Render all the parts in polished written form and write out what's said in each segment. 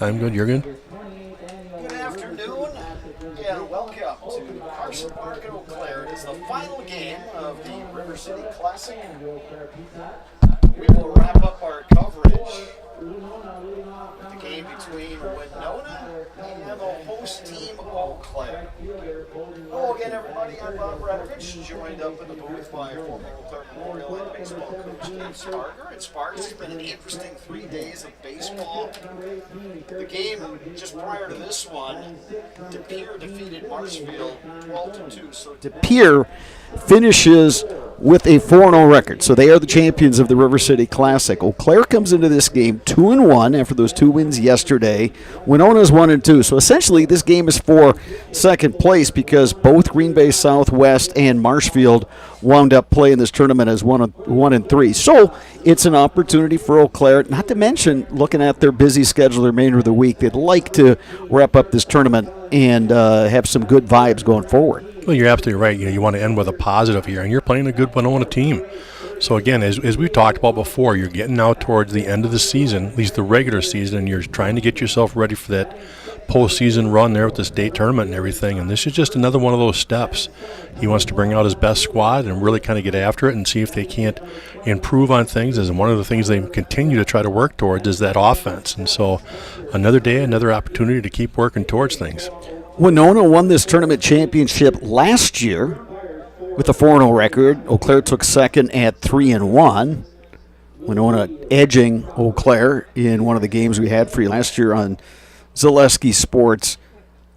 I'm good. You're good? Good afternoon, and welcome to Carson Park in Eau Claire. It is the final game of the River City Classic. We will wrap up our coverage with the game between Winona and the host team, Eau Claire. Hello again, everybody. I'm Bob Bradovich, joined up in the booth by former Eau Claire Memorial and baseball coach Dave Sparger. And Sparks, it's been an interesting 3 days of baseball. The game just prior to this one, De Pere defeated Marshfield 12-2. So De Pere finishes with a 4-0 record, so they are the champions of the River City Classic. Eau Claire comes into this game 2-1 after those 2 wins yesterday. Winona's 1-2, so essentially this game is for second place because both Green Bay Southwest and Marshfield wound up playing this tournament as 1-3. So it's an opportunity for Eau Claire, not to mention looking at their busy schedule the remainder of the week. They'd like to wrap up this tournament and have some good vibes going forward. Well, you're absolutely right. You want to end with a positive here, and you're playing a good Winona team. So, again, as we talked about before, you're getting now towards the end of the season, at least the regular season, and you're trying to get yourself ready for that postseason run there with the state tournament and everything. And this is just another one of those steps. He wants to bring out his best squad and really kind of get after it and see if they can't improve on things. And one of the things they continue to try to work towards is that offense. And so another day, another opportunity to keep working towards things. Winona won this tournament championship last year with a 4-0 record. Eau Claire took second at 3-1. Winona edging Eau Claire in one of the games we had for you last year on Zaleski Sports.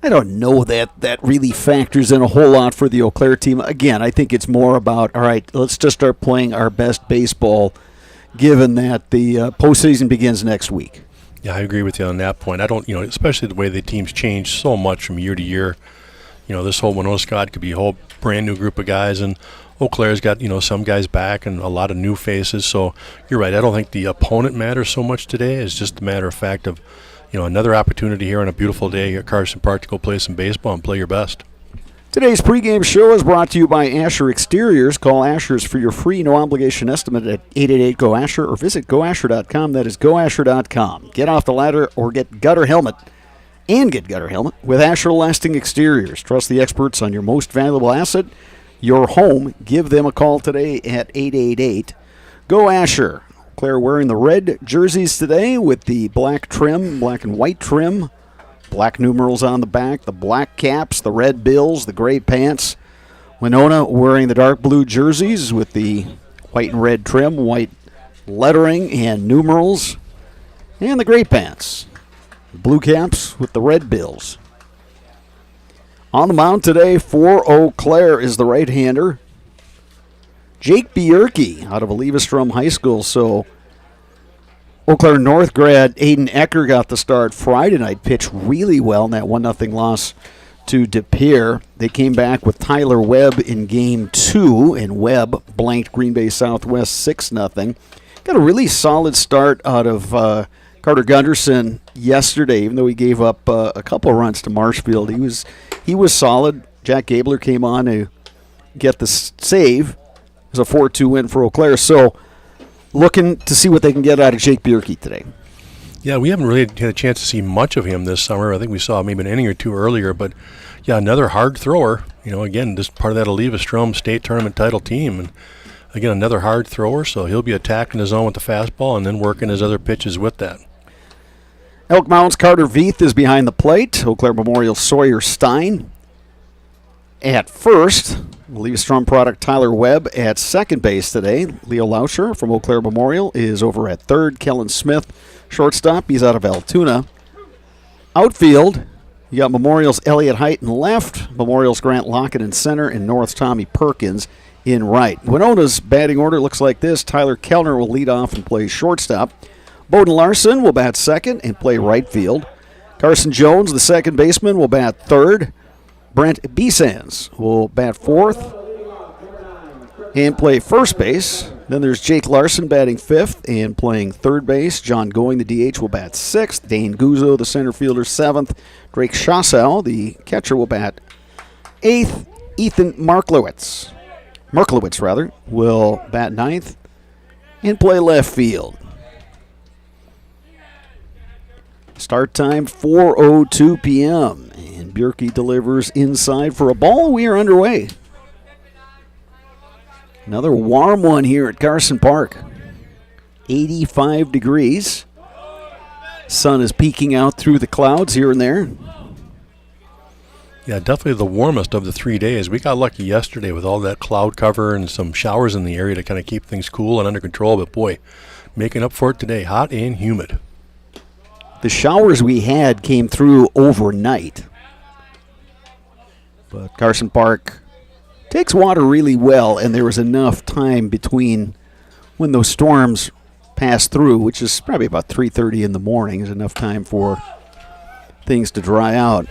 I don't know that really factors in a whole lot for the Eau Claire team. Again, I think it's more about, all right, let's just start playing our best baseball given that the postseason begins next week. Yeah, I agree with you on that point. I don't, especially the way the teams change so much from year to year. This whole Winona squad could be a whole brand new group of guys, and Eau Claire's got, some guys back and a lot of new faces. So you're right. I don't think the opponent matters so much today. It's just a matter of fact of, another opportunity here on a beautiful day here at Carson Park to go play some baseball and play your best. Today's pregame show is brought to you by Asher Exteriors. Call Asher's for your free no-obligation estimate at 888-GO-ASHER or visit goasher.com. That is goasher.com. Get off the ladder or get gutter helmet with Asher Lasting Exteriors. Trust the experts on your most valuable asset, your home. Give them a call today at 888-GO-ASHER. Claire wearing the red jerseys today with the black trim, black and white trim. Black numerals on the back, the black caps, the red bills, the gray pants. Winona wearing the dark blue jerseys with the white and red trim, white lettering and numerals, and the gray pants. Blue caps with the red bills. On the mound today for Eau Claire is the right-hander, Jake Bierke out of Olivestrom High School. So Eau Claire North grad Aiden Ecker got the start Friday night, pitched really well in that 1-0 loss to De Pere. They came back with Tyler Webb in Game 2, and Webb blanked Green Bay Southwest 6-0. Got a really solid start out of Carter Gunderson yesterday, even though he gave up a couple of runs to Marshfield. He was solid. Jack Gabler came on to get the save. It was a 4-2 win for Eau Claire. So looking to see what they can get out of Jake Bierke today. Yeah, we haven't really had a chance to see much of him this summer. I think we saw maybe an inning or two earlier, but yeah, another hard thrower. Again, just part of that Olivestrom state tournament title team. And again, another hard thrower, so he'll be attacking his zone with the fastball and then working his other pitches with that. Elk Mounds Carter Veith is behind the plate. Eau Claire Memorial Sawyer Stein at first. Olivestrom product Tyler Webb at second base today. Leo Lauscher from Eau Claire Memorial is over at third. Kellen Smith, shortstop. He's out of Altoona. Outfield, you got Memorial's Elliott Height in left, Memorial's Grant Lockett in center, and North's Tommy Perkins in right. Winona's batting order looks like this. Tyler Kellner will lead off and play shortstop. Bowden Larson will bat second and play right field. Carson Jones, the second baseman, will bat third. Brent Bisans will bat fourth and play first base. Then there's Jake Larson batting fifth and playing third base. John Going, the DH, will bat sixth. Dane Guzzo, the center fielder, seventh. Drake Schassow, the catcher, will bat eighth. Ethan Marklowitz, will bat ninth and play left field. Start time 4:02 p.m. And Bjerke delivers inside for a ball. We are underway. Another warm one here at Carson Park. 85 degrees. Sun is peeking out through the clouds here and there. Yeah, definitely the warmest of the 3 days. We got lucky yesterday with all that cloud cover and some showers in the area to kind of keep things cool and under control. But boy, making up for it today, hot and humid. The showers we had came through overnight. But Carson Park takes water really well, and there was enough time between when those storms passed through, which is probably about 3:30 in the morning, is enough time for things to dry out.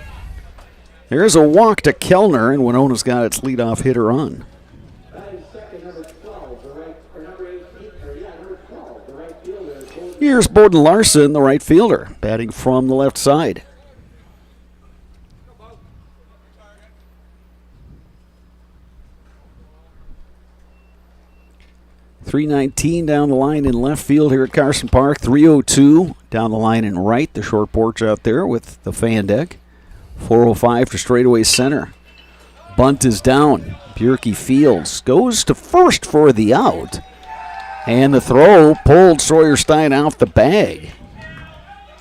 There's a walk to Kellner, and Winona's got its leadoff hitter on. Here's Bowden Larson, the right fielder, batting from the left side. .319 down the line in left field here at Carson Park. .302 down the line in right, the short porch out there with the fan deck. .405 to straightaway center. Bunt is down. Bjerke fields. Goes to first for the out. And the throw pulled Sawyerstein off the bag.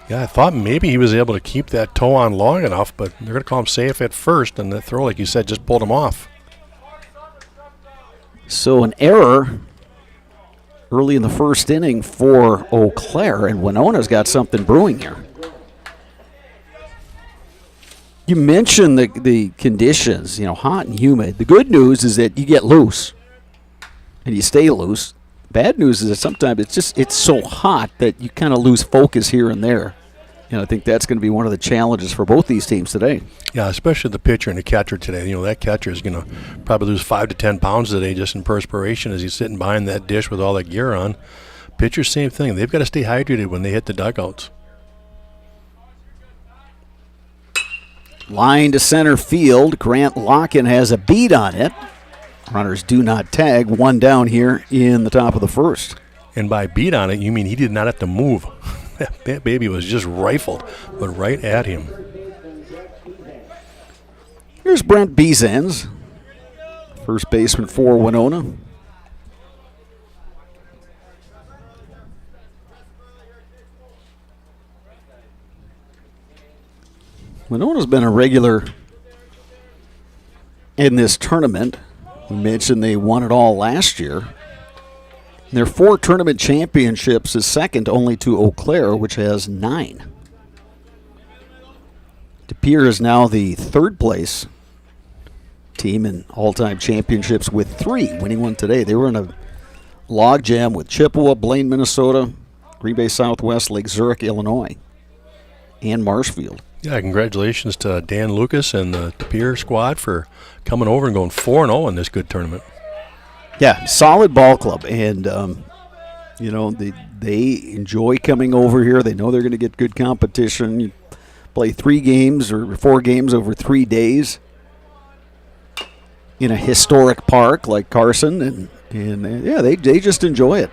Yeah, I thought maybe he was able to keep that toe on long enough, but they're going to call him safe at first, and the throw, like you said, just pulled him off. So an error early in the first inning for Eau Claire, and Winona's got something brewing here. You mentioned the conditions, hot and humid. The good news is that you get loose, and you stay loose. Bad news is that sometimes it's so hot that you kind of lose focus here and there. I think that's going to be one of the challenges for both these teams today. Yeah, especially the pitcher and the catcher today. That catcher is going to probably lose 5 to 10 pounds today just in perspiration as he's sitting behind that dish with all that gear on. Pitchers, same thing. They've got to stay hydrated when they hit the dugouts. Line to center field. Grant Locken has a beat on it. Runners do not tag. One down here in the top of the first. And by beat on it, you mean he did not have to move. That baby was just rifled, but right at him. Here's Brent Beezens, first baseman for Winona. Winona's been a regular in this tournament. We mentioned they won it all last year. Their 4 tournament championships is second only to Eau Claire, which has 9. De Pere is now the third place team in all-time championships with 3, winning one today. They were in a logjam with Chippewa, Blaine, Minnesota, Green Bay Southwest, Lake Zurich, Illinois, and Marshfield. Yeah, congratulations to Dan Lucas and the De Pere squad for coming over and going 4-0 in this good tournament. Yeah, solid ball club, and they enjoy coming over here. They know they're going to get good competition. You play 3 games or 4 games over 3 days in a historic park like Carson, and they just enjoy it.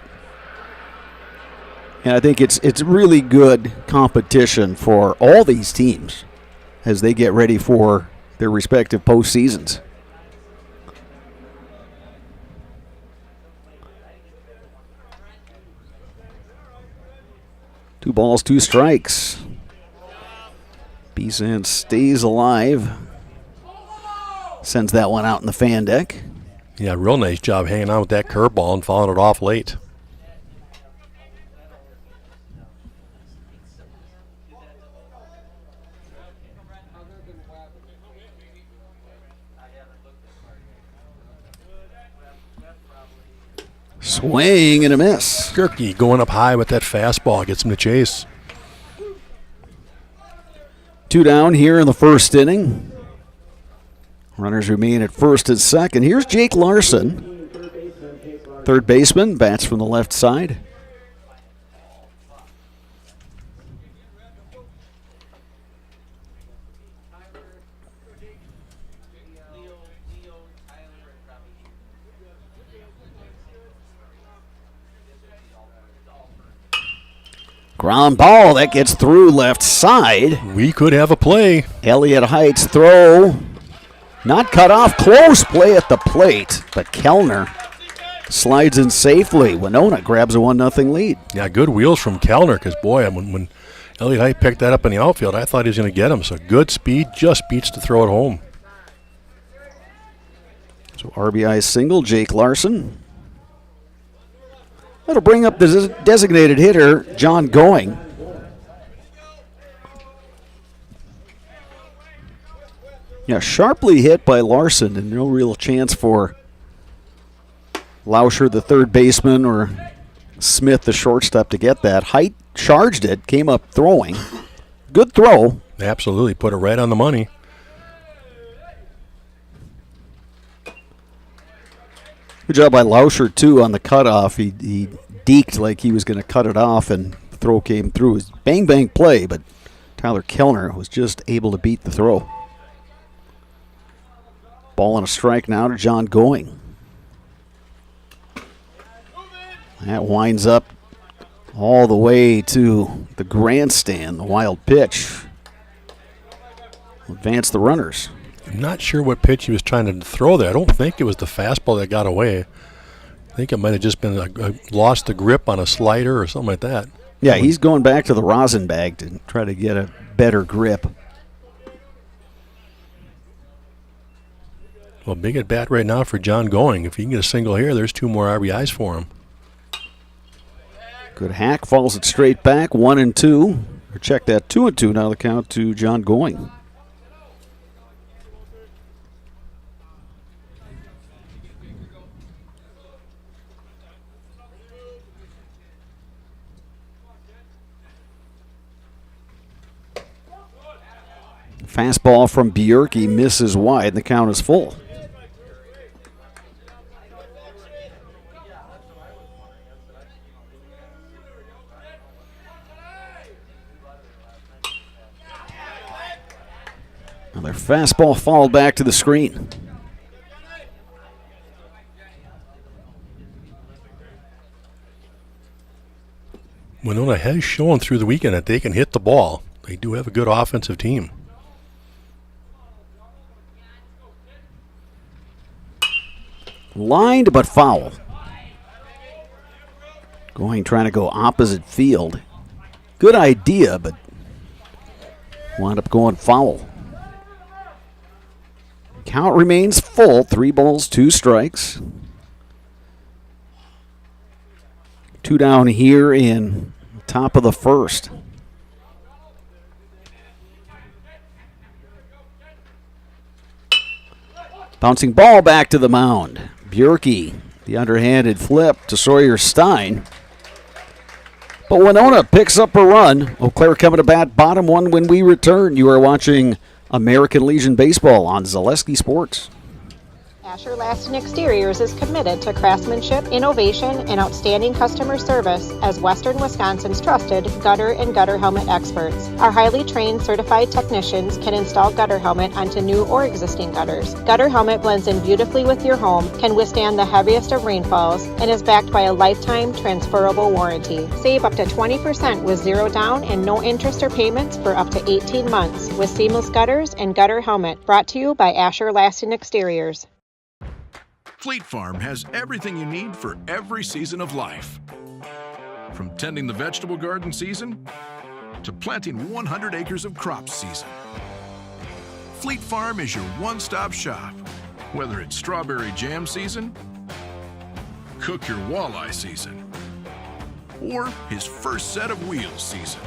And I think it's really good competition for all these teams as they get ready for their respective postseasons. Two balls, 2 strikes. Beezan stays alive. Sends that one out in the fan deck. Yeah, real nice job hanging on with that curveball and fouling it off late. Swing and a miss. Bjerke going up high with that fastball gets him to chase. 2 down here in the first inning. Runners remain at first and second. Here's Jake Larson, third baseman, bats from the left side. Ground ball that gets through left side. We could have a play. Elliott Heights throw. Not cut off. Close play at the plate. But Kellner slides in safely. Winona grabs a 1-0 lead. Yeah, good wheels from Kellner because, boy, when Elliott Heights picked that up in the outfield, I thought he was going to get him. So good speed, just beats to throw it home. So RBI single, Jake Larson. That'll bring up the designated hitter, John Going. Yeah, sharply hit by Larson, and no real chance for Lauscher, the third baseman, or Smith, the shortstop, to get that. Height charged it, came up throwing. Good throw. Absolutely, put it right on the money. Good job by Lauscher, too, on the cutoff. He deked like he was going to cut it off, and the throw came through. It was bang-bang play, but Tyler Kellner was just able to beat the throw. Ball and a strike now to John Going. That winds up all the way to the grandstand, the wild pitch. Advance the runners. I'm not sure what pitch he was trying to throw there. I don't think it was the fastball that got away. I think it might have just been lost the grip on a slider or something like that. Yeah, he's going back to the rosin bag to try to get a better grip. Well, big at bat right now for John Going. If he can get a single here, there's 2 more RBIs for him. Good hack, falls it straight back, 1-2. Or check that, 2-2 now the count to John Going. Fastball from Bjerke misses wide, and the count is full. Another fastball fouled back to the screen. Winona has shown through the weekend that they can hit the ball. They do have a good offensive team. Lined but foul. Going trying to go opposite field. Good idea, but wound up going foul. Count remains full. 3 balls, 2 strikes. 2 down here in top of the first. Bouncing ball back to the mound. Bjerke, the underhanded flip to Sawyer Stein. But Winona picks up a run. Eau Claire coming to bat, bottom 1 when we return. You are watching American Legion Baseball on Zaleski Sports. Asher Laston Exteriors is committed to craftsmanship, innovation, and outstanding customer service as Western Wisconsin's trusted gutter and gutter helmet experts. Our highly trained certified technicians can install gutter helmet onto new or existing gutters. Gutter helmet blends in beautifully with your home, can withstand the heaviest of rainfalls, and is backed by a lifetime transferable warranty. Save up to 20% with 0 down and no interest or payments for up to 18 months with seamless gutters and gutter helmet. Brought to you by Asher Laston Exteriors. Fleet Farm has everything you need for every season of life. From tending the vegetable garden season to planting 100 acres of crops season. Fleet Farm is your one-stop shop. Whether it's strawberry jam season, cook your walleye season, or his first set of wheels season.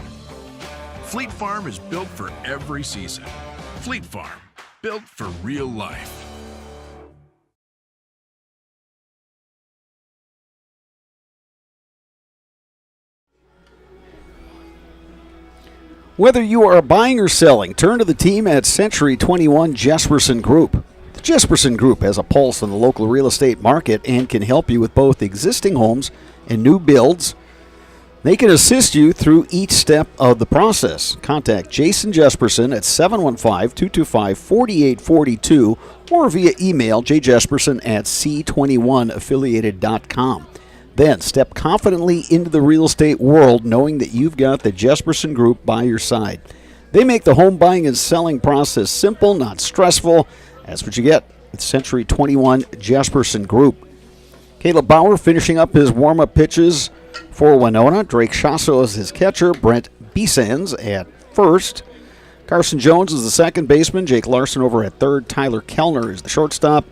Fleet Farm is built for every season. Fleet Farm, built for real life. Whether you are buying or selling, turn to the team at Century 21 Jesperson Group. The Jesperson Group has a pulse on the local real estate market and can help you with both existing homes and new builds. They can assist you through each step of the process. Contact Jason Jesperson at 715-225-4842 or via email jjesperson@c21affiliated.com. Then step confidently into the real estate world knowing that you've got the Jesperson Group by your side. They make the home buying and selling process simple, not stressful. That's what you get with Century 21 Jesperson Group. Caleb Bauer finishing up his warm-up pitches for Winona. Drake Shasso is his catcher. Brent Bisans at first. Carson Jones is the second baseman. Jake Larson over at third. Tyler Kellner is the shortstop.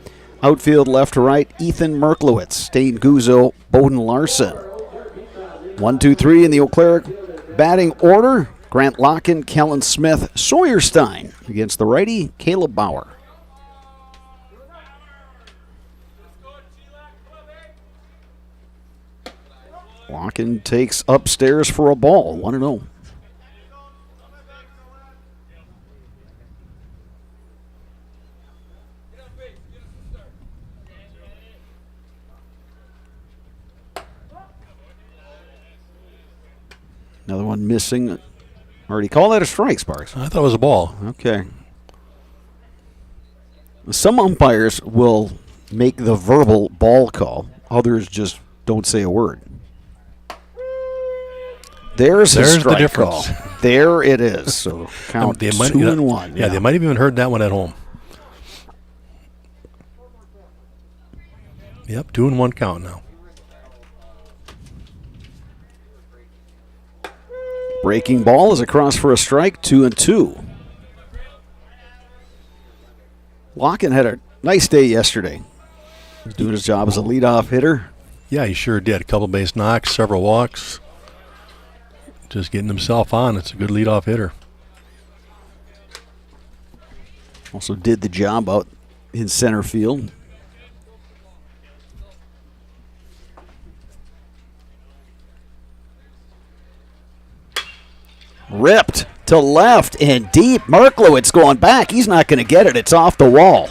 Outfield left to right, Ethan Merklowitz, Stain Guzzo, Bowden Larson. 1, 2, 3 in the Eau Claire batting order. Grant Locken, Kellen Smith, Sawyer Stein against the righty, Caleb Bauer. Locken takes upstairs for a ball, 1-0. Another one missing. Already call that a strike, Sparks. I thought it was a ball. Okay. Some umpires will make the verbal ball call. Others just don't say a word. There's a strike the difference. call. There it is. So count 2-1. Yeah, they might have even heard that one at home. Yep, 2-1 count now. Breaking ball is across for a strike, 2-2. Locken had a nice day yesterday. He's doing his job as a leadoff hitter. Yeah, he sure did. A couple base knocks, several walks. Just getting himself on. It's a good leadoff hitter. Also did the job out in center field. Ripped to left and deep. Merklowitz going back. He's not going to get it. It's off the wall.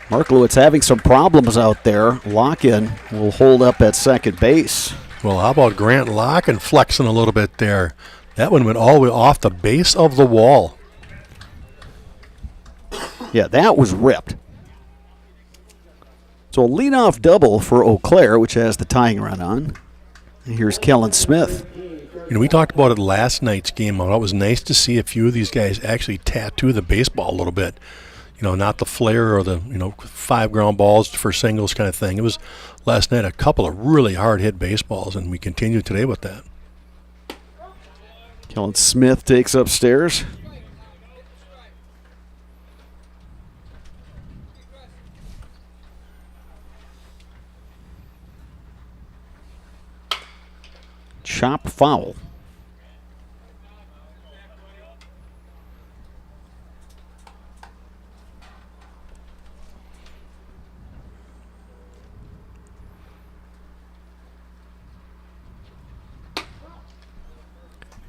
Merklowitz having some problems out there. Lock-in will hold up at second base. Well, how about Grant Locken flexing a little bit there? That one went all the way off the base of the wall. Yeah, that was ripped. So a leadoff double for Eau Claire, which has the tying run on. And here's Kellen Smith. You know, we talked about it last night's game. It was nice to see a few of these guys actually tattoo the baseball a little bit. You know, not the flare or the, 5 ground balls for singles kind of thing. It was last night a couple of really hard hit baseballs, and we continue today with that. Kellen Smith takes upstairs. Chop foul.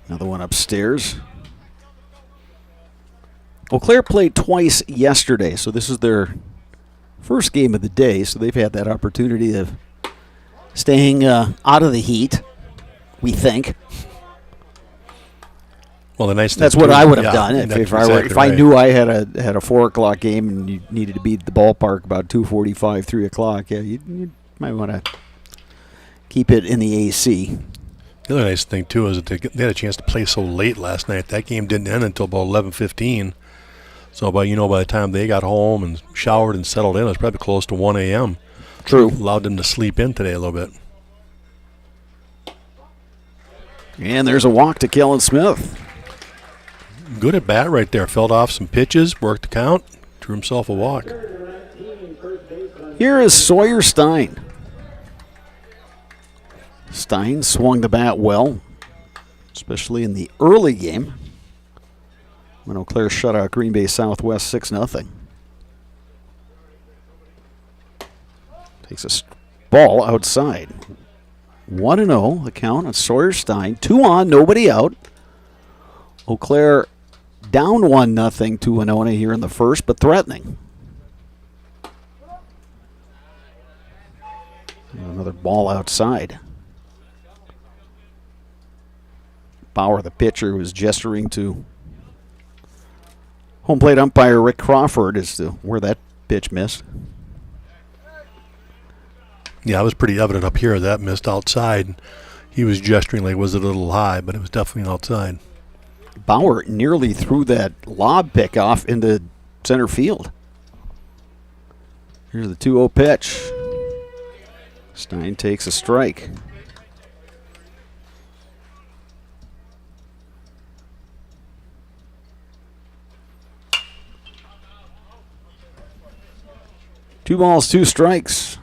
Another one upstairs. Eau Claire played twice yesterday, so this is their first game of the day, so they've had that opportunity of staying out of the heat, we think. Well, the nice thing that's too, what I would have yeah, done if I right. knew I had a 4:00 game and you needed to be at the ballpark about 2:45, 3:00. Yeah, you might want to keep it in the AC. The other nice thing too is that they had a chance to play so late last night. That game didn't end until about 11:15. So by the time they got home and showered and settled in, it was probably close to 1 a.m. True. Allowed them to sleep in today a little bit. And there's a walk to Kellen Smith. Good at bat right there. Felled off some pitches, worked the count, drew himself a walk. Here is Sawyer Stein. Stein swung the bat well, especially in the early game when Eau Claire shut out Green Bay Southwest 6-0. Takes a ball outside. 1-0 the count on Sawyer Stein. 2 on, nobody out. Eau Claire down 1-0 to Winona here in the first, but threatening. Another ball outside. Bauer, the pitcher, was gesturing to home plate umpire Rick Crawford as to where that pitch missed. Yeah, it was pretty evident up here that missed outside. He was gesturing like it was a little high, but it was definitely outside. Bauer nearly threw that lob pick off into center field. Here's the 2-0 pitch. Stein takes a strike. Two balls, two strikes.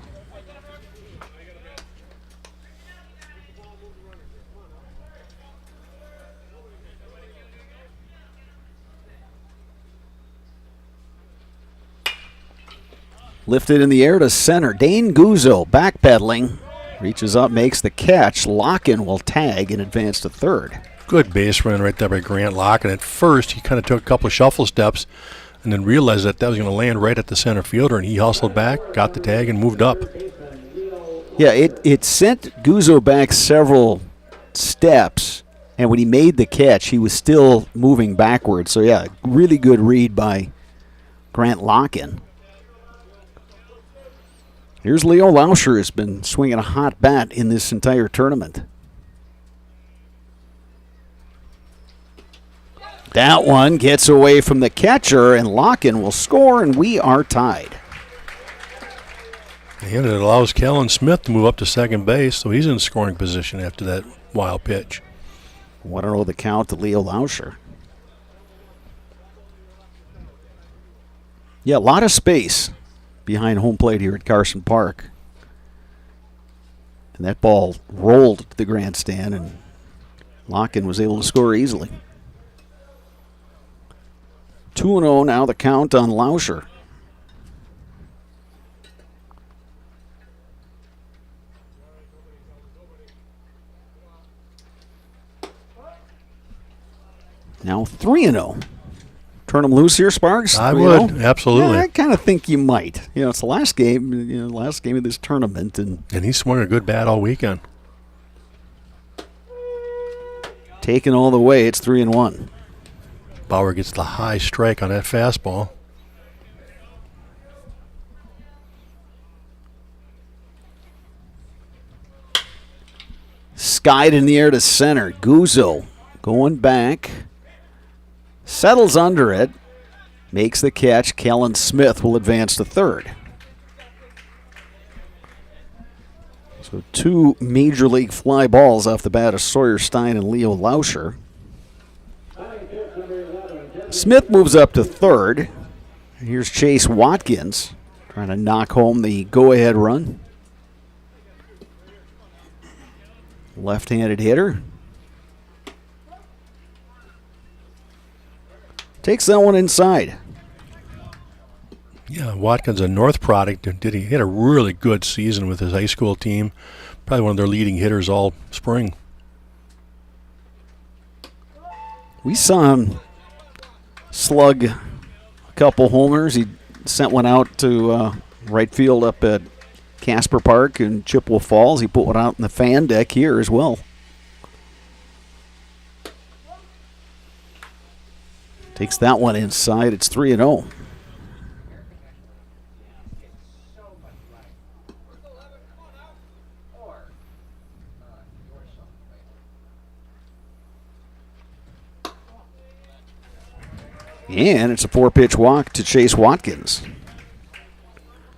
Lifted in the air to center. Dane Guzzo backpedaling. Reaches up, makes the catch. Locken will tag and advance to third. Good base run right there by Grant Locken. At first, he kind of took a couple of shuffle steps and then realized that was going to land right at the center fielder, and he hustled back, got the tag, and moved up. Yeah, it sent Guzzo back several steps, and when he made the catch, he was still moving backwards. So, yeah, really good read by Grant Locken. Here's Leo Lauscher, has been swinging a hot bat in this entire tournament. That one gets away from the catcher, and Locken will score, and we are tied. And it allows Kellen Smith to move up to second base, so he's in scoring position after that wild pitch. 1-0 the count to Leo Lauscher. Yeah, a lot of space behind home plate here at Carson Park. And that ball rolled to the grandstand, and Locken was able to score easily. 2-0 now the count on Lauscher. Now 3-0. Turn them loose here, Sparks? I would, absolutely. Yeah, I kind of think you might. You know, it's the last game, last game of this tournament. And he swung a good bat all weekend. Taken all the way, it's 3-1. Bauer gets the high strike on that fastball. Skied in the air to center. Guzzo going back. Settles under it. Makes the catch. Kellen Smith will advance to third. So two major league fly balls off the bat of Sawyer Stein and Leo Lauscher. Smith moves up to third. Here's Chase Watkins trying to knock home the go-ahead run. Left-handed hitter. Takes that one inside. Yeah, Watkins, a North product. He had a really good season with his high school team. Probably one of their leading hitters all spring. We saw him slug a couple homers. He sent one out to right field up at Casper Park in Chippewa Falls. He put one out in the fan deck here as well. Takes that one inside. It's 3-0. And it's a 4-pitch walk to Chase Watkins.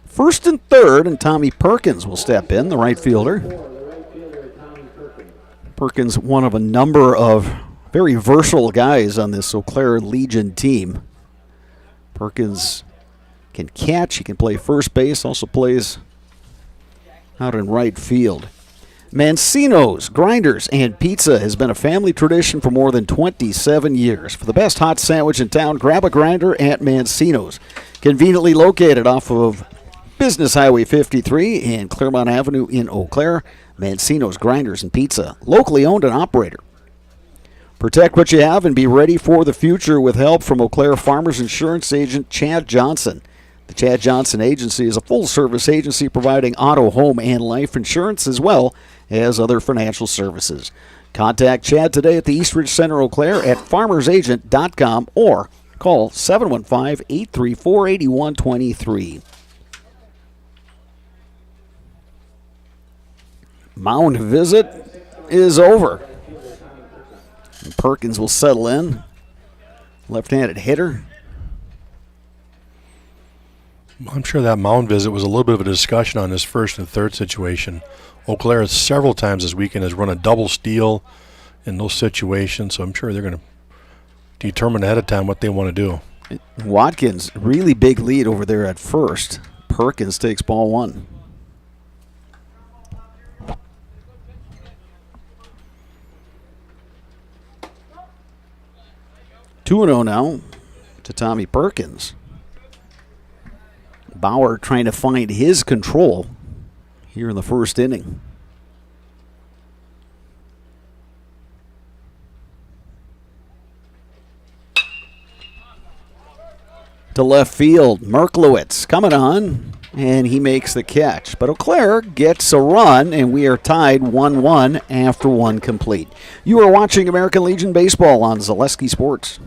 First and third, and Tommy Perkins will step in, the right fielder. Perkins, one of a number of very versatile guys on this Eau Claire Legion team. Perkins can catch, he can play first base, also plays out in right field. Mancino's Grinders and Pizza has been a family tradition for more than 27 years. For the best hot sandwich in town, grab a grinder at Mancino's. Conveniently located off of Business Highway 53 and Claremont Avenue in Eau Claire, Mancino's Grinders and Pizza, locally owned and operator. Protect what you have and be ready for the future with help from Eau Claire Farmers Insurance Agent Chad Johnson. The Chad Johnson Agency is a full-service agency providing auto, home, and life insurance as well as other financial services. Contact Chad today at the Eastridge Center Eau Claire at farmersagent.com or call 715-834-8123. mound visit is over. And Perkins will settle in. Left-handed hitter. I'm sure that mound visit was a little bit of a discussion on this first and third situation. Eau Claire several times this weekend has run a double steal in those situations, so I'm sure they're going to determine ahead of time what they want to do. Watkins, really big lead over there at first. Perkins takes ball one. 2-0 now to Tommy Perkins. Bauer trying to find his control here in the first inning. To left field, Merklowitz coming on, and he makes the catch. But Eau Claire gets a run, and we are tied 1-1 after one complete. You are watching American Legion Baseball on Zaleski Sports.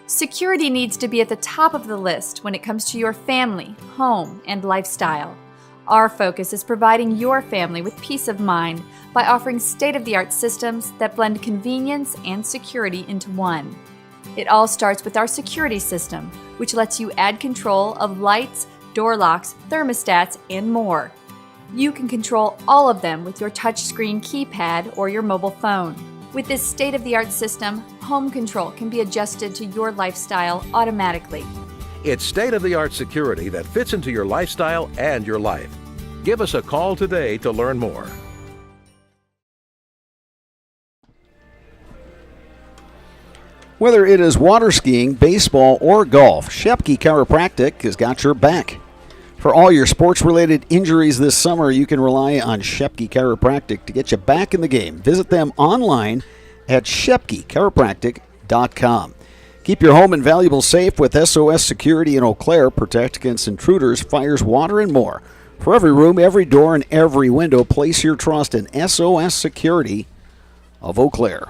Security needs to be at the top of the list when it comes to your family, home, and lifestyle. Our focus is providing your family with peace of mind by offering state-of-the-art systems that blend convenience and security into one. It all starts with our security system, which lets you add control of lights, door locks, thermostats, and more. You can control all of them with your touchscreen keypad or your mobile phone. With this state-of-the-art system, home control can be adjusted to your lifestyle automatically. It's state-of-the-art security that fits into your lifestyle and your life. Give us a call today to learn more. Whether it is water skiing, baseball, or golf, Shepke Chiropractic has got your back. For all your sports-related injuries this summer, you can rely on Shepke Chiropractic to get you back in the game. Visit them online at ShepkeChiropractic.com. Keep your home and valuables safe with SOS Security in Eau Claire. Protect against intruders, fires, water, and more. For every room, every door, and every window, place your trust in SOS Security of Eau Claire.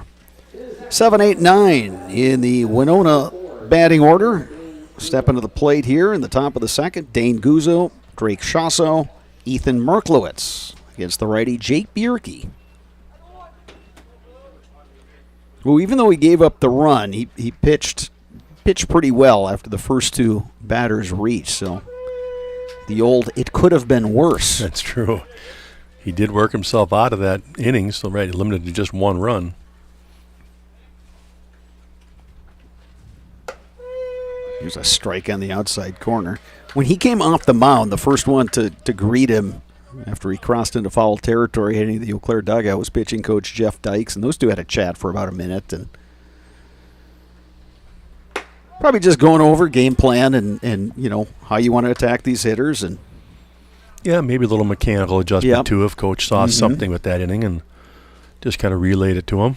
7, 8, 9 in the Winona batting order. Stepping to the plate here in the top of the second, Dane Guzzo, Drake Shasso, Ethan Merklowitz against the righty Jake Bierke. Well, even though he gave up the run, he pitched pretty well after the first two batters reached. So the old "it could have been worse." That's true. He did work himself out of that inning, so right, limited to just one run. Here's a strike on the outside corner. When he came off the mound, the first one to greet him after he crossed into foul territory heading to the Eau Claire dugout was pitching coach Jeff Dykes, and those two had a chat for about a minute, and probably just going over game plan and you know how you want to attack these hitters. And yeah, maybe a little mechanical adjustment too if coach saw something with that inning and just kind of relayed it to him.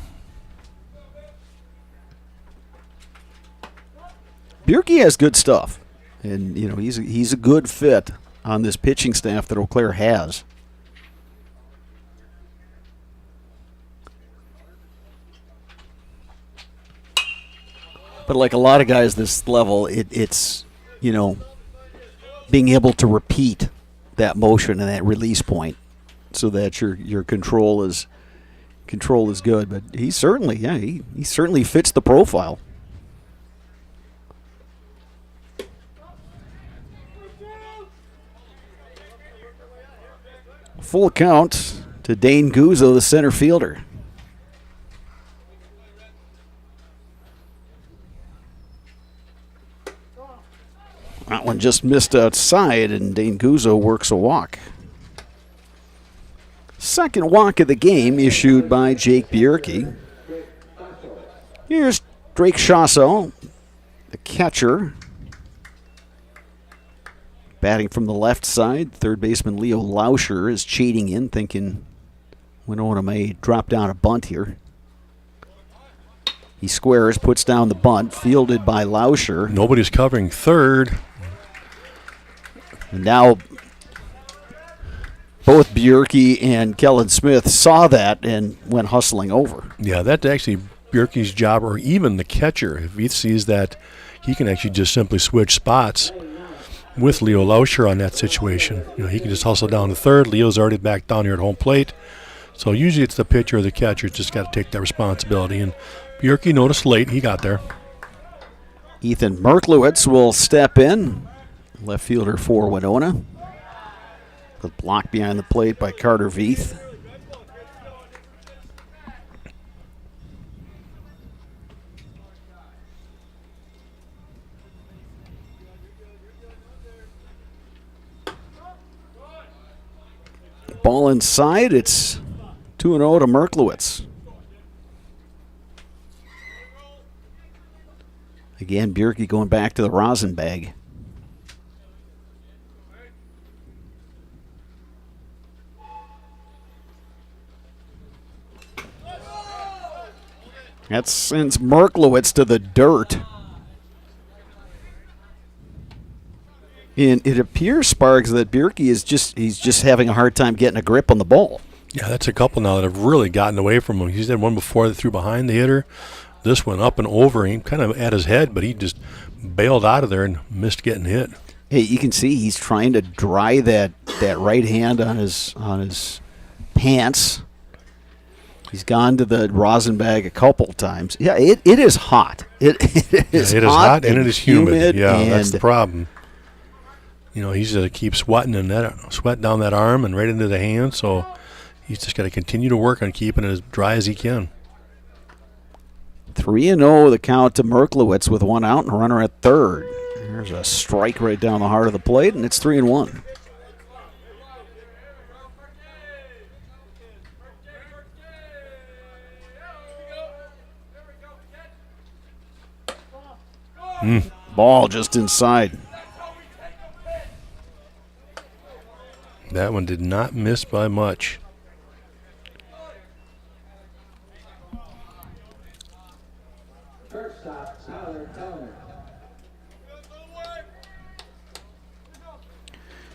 Bierke has good stuff, and you know he's a good fit on this pitching staff that Eau Claire has. But like a lot of guys this level, it's you know being able to repeat that motion and that release point so that your control is good. But he certainly he certainly fits the profile. Full count to Dane Guzzo, the center fielder. That one just missed outside, and Dane Guzzo works a walk. Second walk of the game issued by Jake Bierke. Here's Drake Shasso, the catcher. Batting from the left side, third baseman Leo Lauscher is cheating in, thinking Winona may drop down a bunt here. He squares, puts down the bunt, fielded by Lauscher. Nobody's covering third. And now both Bjerke and Kellen Smith saw that and went hustling over. Yeah, that's actually Bjerke's job, or even the catcher. If he sees that, he can actually just simply switch spots with Leo Lauscher on that situation. He can just hustle down to third. Leo's already back down here at home plate. So usually it's the pitcher or the catcher just got to take that responsibility. And Bjerke noticed late. He got there. Ethan Merklowitz will step in, left fielder for Winona. The block behind the plate by Carter Veith. Ball inside. It's 2-0 to Merklowitz. Again, Bjerke going back to the rosin bag. That sends Merklowitz to the dirt. And it appears, Sparks, that Bjerke is just having a hard time getting a grip on the ball. Yeah, that's a couple now that have really gotten away from him. He's had one before that threw behind the hitter. This one up and over. He kind of at his head, but he just bailed out of there and missed getting hit. Hey, you can see he's trying to dry that right hand on his pants. He's gone to the rosin bag a couple times. Yeah, it is hot. It is hot and it is humid. Yeah, that's the problem. He's keep sweating and that sweat down that arm and right into the hand. So he's just got to continue to work on keeping it as dry as he can. 3-0 the count to Merklowitz with one out and a runner at third. There's a strike right down the heart of the plate, and it's 3-1. Ball just inside. That one did not miss by much.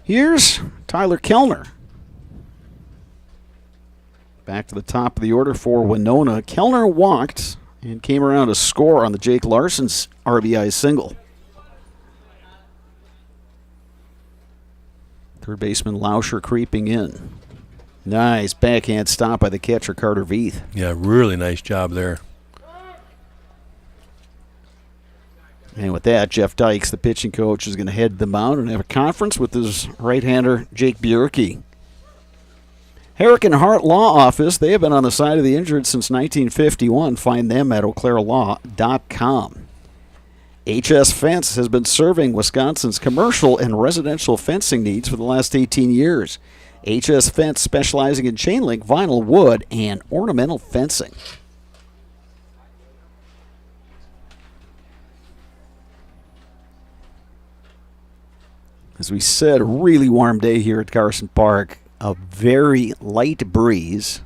Here's Tyler Kellner. Back to the top of the order for Winona. Kellner walked and came around to score on the Jake Larson's RBI single. Third baseman Lauscher creeping in. Nice backhand stop by the catcher Carter Veith. Yeah, really nice job there. And with that, Jeff Dykes, the pitching coach, is going to head to the mound and have a conference with his right-hander, Jake Bjerke. Herrick and Hart Law Office, they have been on the side of the injured since 1951. Find them at eauclairelaw.com. HS Fence has been serving Wisconsin's commercial and residential fencing needs for the last 18 years. HS Fence specializing in chain link, vinyl, wood, and ornamental fencing. As we said, a really warm day here at Carson Park. A very light breeze.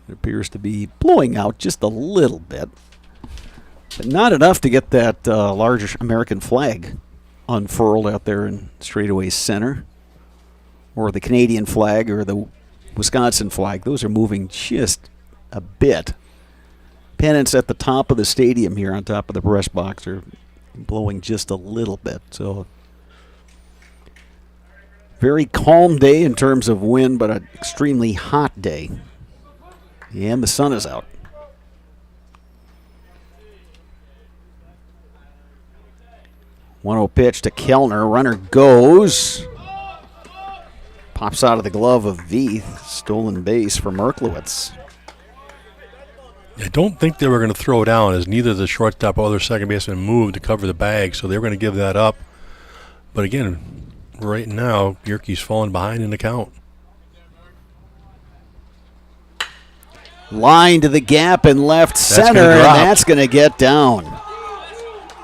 It appears to be blowing out just a little bit, but not enough to get that large American flag unfurled out there in straightaway center, or the Canadian flag or the Wisconsin flag. Those are moving just a bit. Pennants at the top of the stadium here on top of the press box are blowing just a little bit. So very calm day in terms of wind, but an extremely hot day. And the sun is out. One-0 pitch to Kellner. Runner goes. Pops out of the glove of Veith. Stolen base for Merklowitz. I don't think they were going to throw down, as neither the shortstop or the second baseman moved to cover the bag, so they were going to give that up. But again, right now, Bjerke's falling behind in the count. Line to the gap in left center, and that's going to get down.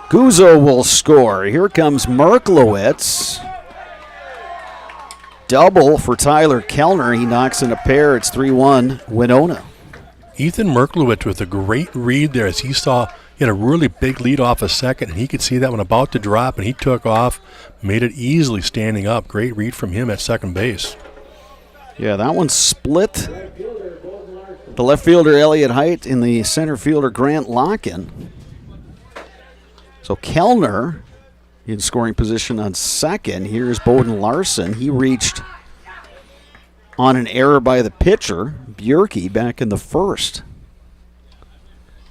Guzzo will score. Here comes Merklowitz. Double for Tyler Kellner. He knocks in a pair. It's 3-1 Winona. Ethan Merklowitz with a great read there as he saw he had a really big lead off a second, and he could see that one about to drop, and he took off, made it easily standing up. Great read from him at second base. Yeah, that one split. The left fielder, Elliott Height, and the center fielder, Grant Locken. So Kellner in scoring position on second. Here's Bowden Larson. He reached on an error by the pitcher, Bjerke, back in the first.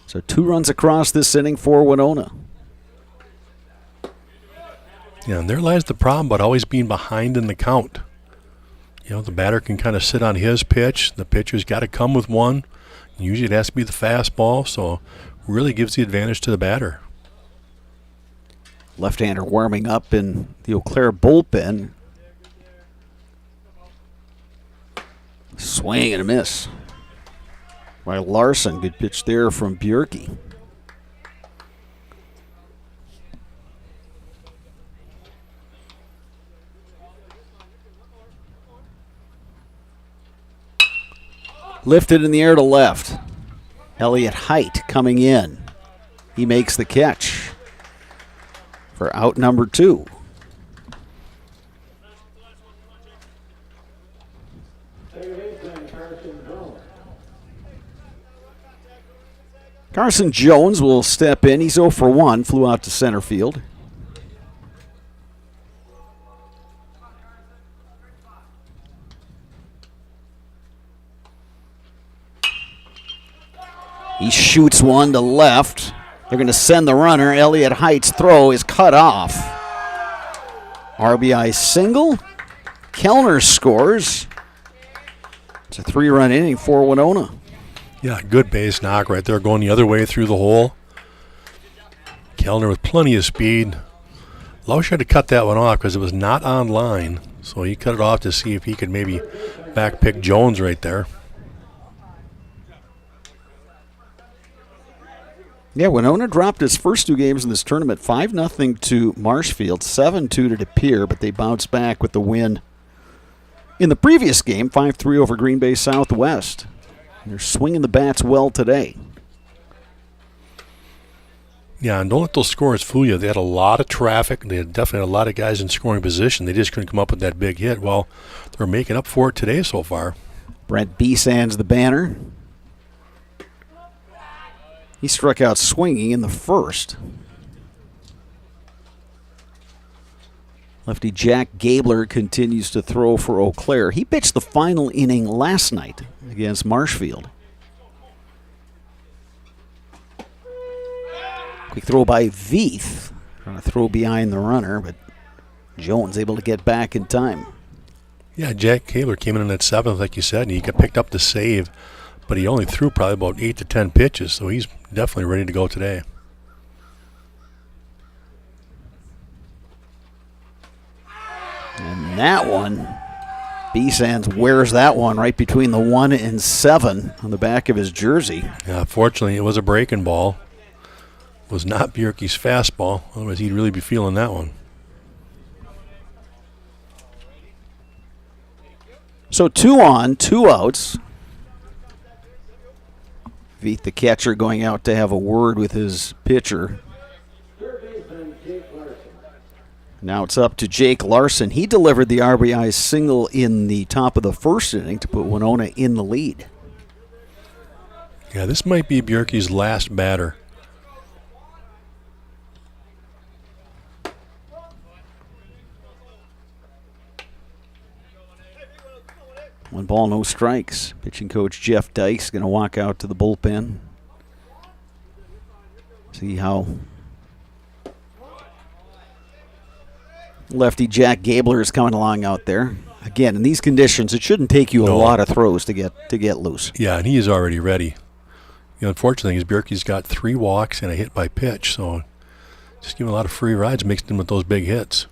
So 2 runs across this inning for Winona. Yeah, and there lies the problem about always being behind in the count. You know, the batter can kind of sit on his pitch. The pitcher's got to come with one. Usually it has to be the fastball, so really gives the advantage to the batter. Left-hander warming up in the Eau Claire bullpen. Swing and a miss by Larson. Good pitch there from Bjerke. Lifted in the air to left. Elliott Height coming in. He makes the catch for out number 2. Carson Jones will step in. He's 0 for 1, flew out to center field. He shoots one to left. They're going to send the runner. Elliott Height's throw is cut off. RBI single. Kellner scores. It's a 3-run inning for Winona. Yeah, good base knock right there, going the other way through the hole. Kellner with plenty of speed. Lausch had to cut that one off because it was not on line, so he cut it off to see if he could maybe backpick Jones right there. Yeah, Winona dropped its first 2 games in this tournament, 5-0 to Marshfield, 7-2 to De Pere, but they bounced back with the win in the previous game, 5-3 over Green Bay Southwest. They're swinging the bats well today. Yeah, and don't let those scores fool you. They had a lot of traffic. They had definitely a lot of guys in scoring position. They just couldn't come up with that big hit. Well, they're making up for it today so far. Brent Besands the banner. He struck out swinging in the first. Lefty Jack Gabler continues to throw for Eau Claire. He pitched the final inning last night against Marshfield. Quick throw by Veith. Trying to throw behind the runner, but Jones able to get back in time. Yeah, Jack Gabler came in at 7th, like you said, and he got picked up the save, but he only threw probably about 8 to 10 pitches, so he's definitely ready to go today. And that one, Besands wears that one right between the 1 and 7 on the back of his jersey. Yeah, fortunately, it was a breaking ball. It was not Bjerke's fastball, otherwise he'd really be feeling that one. So 2 on, 2 outs. Veith, the catcher, going out to have a word with his pitcher. Now it's up to Jake Larson. He delivered the RBI single in the top of the first inning to put Winona in the lead. Yeah, this might be Bjerke's last batter. One ball, no strikes. Pitching coach Jeff Dykes going to walk out to the bullpen. See how lefty Jack Gabler is coming along out there. Again, in these conditions, it shouldn't take you a lot of throws to get loose. Yeah, and he is already ready. The unfortunate thing is Bjerke's got 3 walks and a hit by pitch, so just giving a lot of free rides mixed in with those big hits.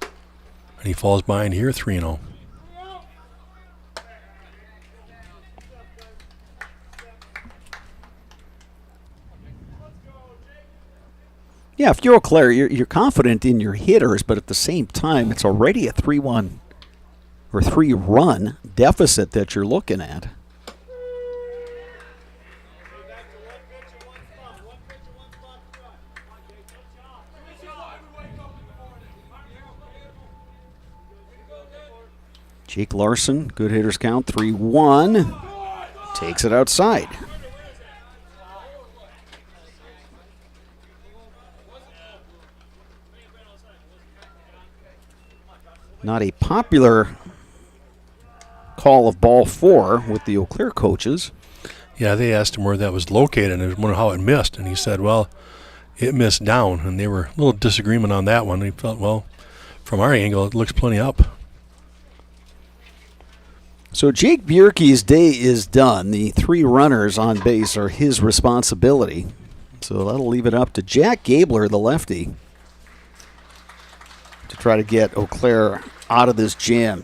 And he falls behind here 3-0. Yeah, if you're Eau Claire, you're confident in your hitters, but at the same time, it's already a 3-1 or 3-run deficit that you're looking at. Jake Larson, good hitters count, 3-1. Takes it outside. Not a popular call of ball 4 with the Eau Claire coaches. Yeah, they asked him where that was located and wondered how it missed. And he said, well, it missed down. And they were a little disagreement on that one. He felt, well, from our angle, it looks plenty up. So Jake Bjerke's day is done. The 3 runners on base are his responsibility. So that'll leave it up to Jack Gabler, the lefty, to try to get Eau Claire out of this jam.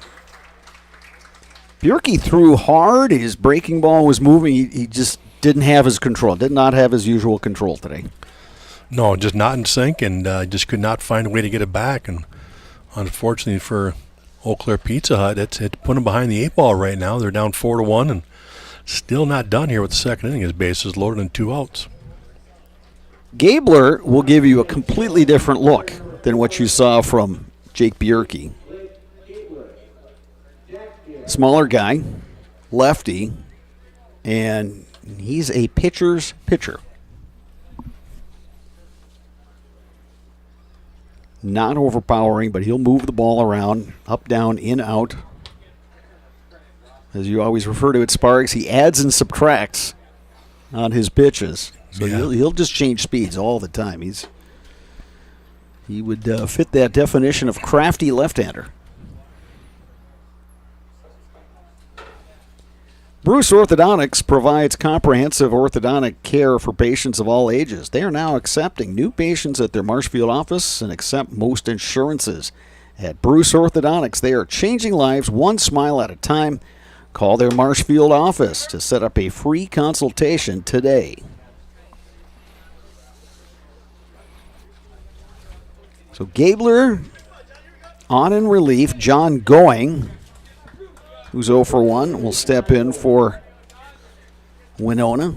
Bjerke threw hard. His breaking ball was moving. He just didn't have his control. Did not have his usual control today. No, just not in sync, and just could not find a way to get it back. And unfortunately for Eau Claire Pizza Hut, it's put them behind the 8 ball right now. They're down 4-1 and still not done here with the second inning. His bases loaded and 2 outs. Gabler will give you a completely different look than what you saw from Jake Bjerke. Smaller guy, lefty, and he's a pitcher's pitcher. Not overpowering, but he'll move the ball around, up, down, in, out. As you always refer to it, Sparks, he adds and subtracts on his pitches. So Yeah. he'll just change speeds all the time. He would fit that definition of crafty left-hander. Bruce Orthodontics provides comprehensive orthodontic care for patients of all ages. They are now accepting new patients at their Marshfield office and accept most insurances. At Bruce Orthodontics, they are changing lives one smile at a time. Call their Marshfield office to set up a free consultation today. So Gabler on in relief. John Going, who's 0 for 1, will step in for Winona.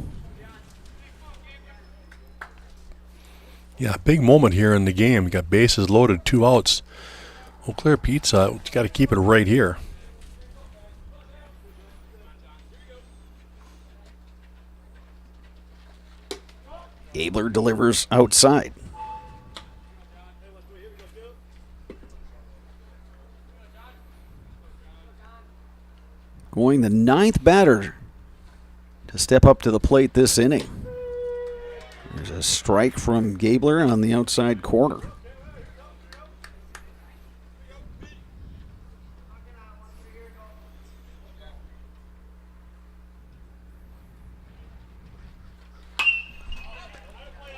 Yeah, big moment here in the game. You got bases loaded, 2 outs. Eau Claire Pizza, you got to keep it right here. Gabler delivers outside. Going the 9th batter to step up to the plate this inning. There's a strike from Gabler on the outside corner.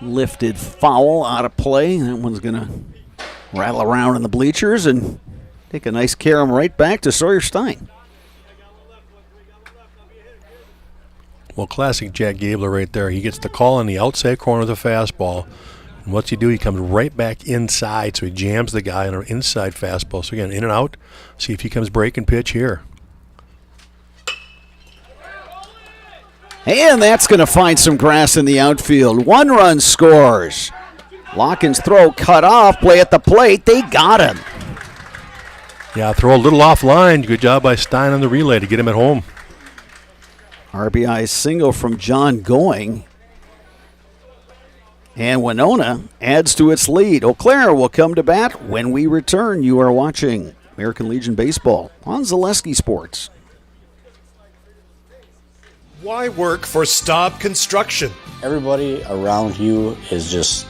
Lifted foul out of play. That one's going to rattle around in the bleachers and take a nice carom right back to Sawyer Stein. Well, classic Jack Gabler right there. He gets the call on the outside corner of the fastball. And what's he do? He comes right back inside, so he jams the guy on an inside fastball. So again, in and out. See if he comes breaking pitch here. And that's going to find some grass in the outfield. 1 run scores. Locken's throw cut off. Play at the plate. They got him. Yeah, throw a little offline. Good job by Stein on the relay to get him at home. RBI single from John Going. And Winona adds to its lead. Eau Claire will come to bat when we return. You are watching American Legion Baseball on Zaleski Sports. Why work for Staub Construction? Everybody around you is just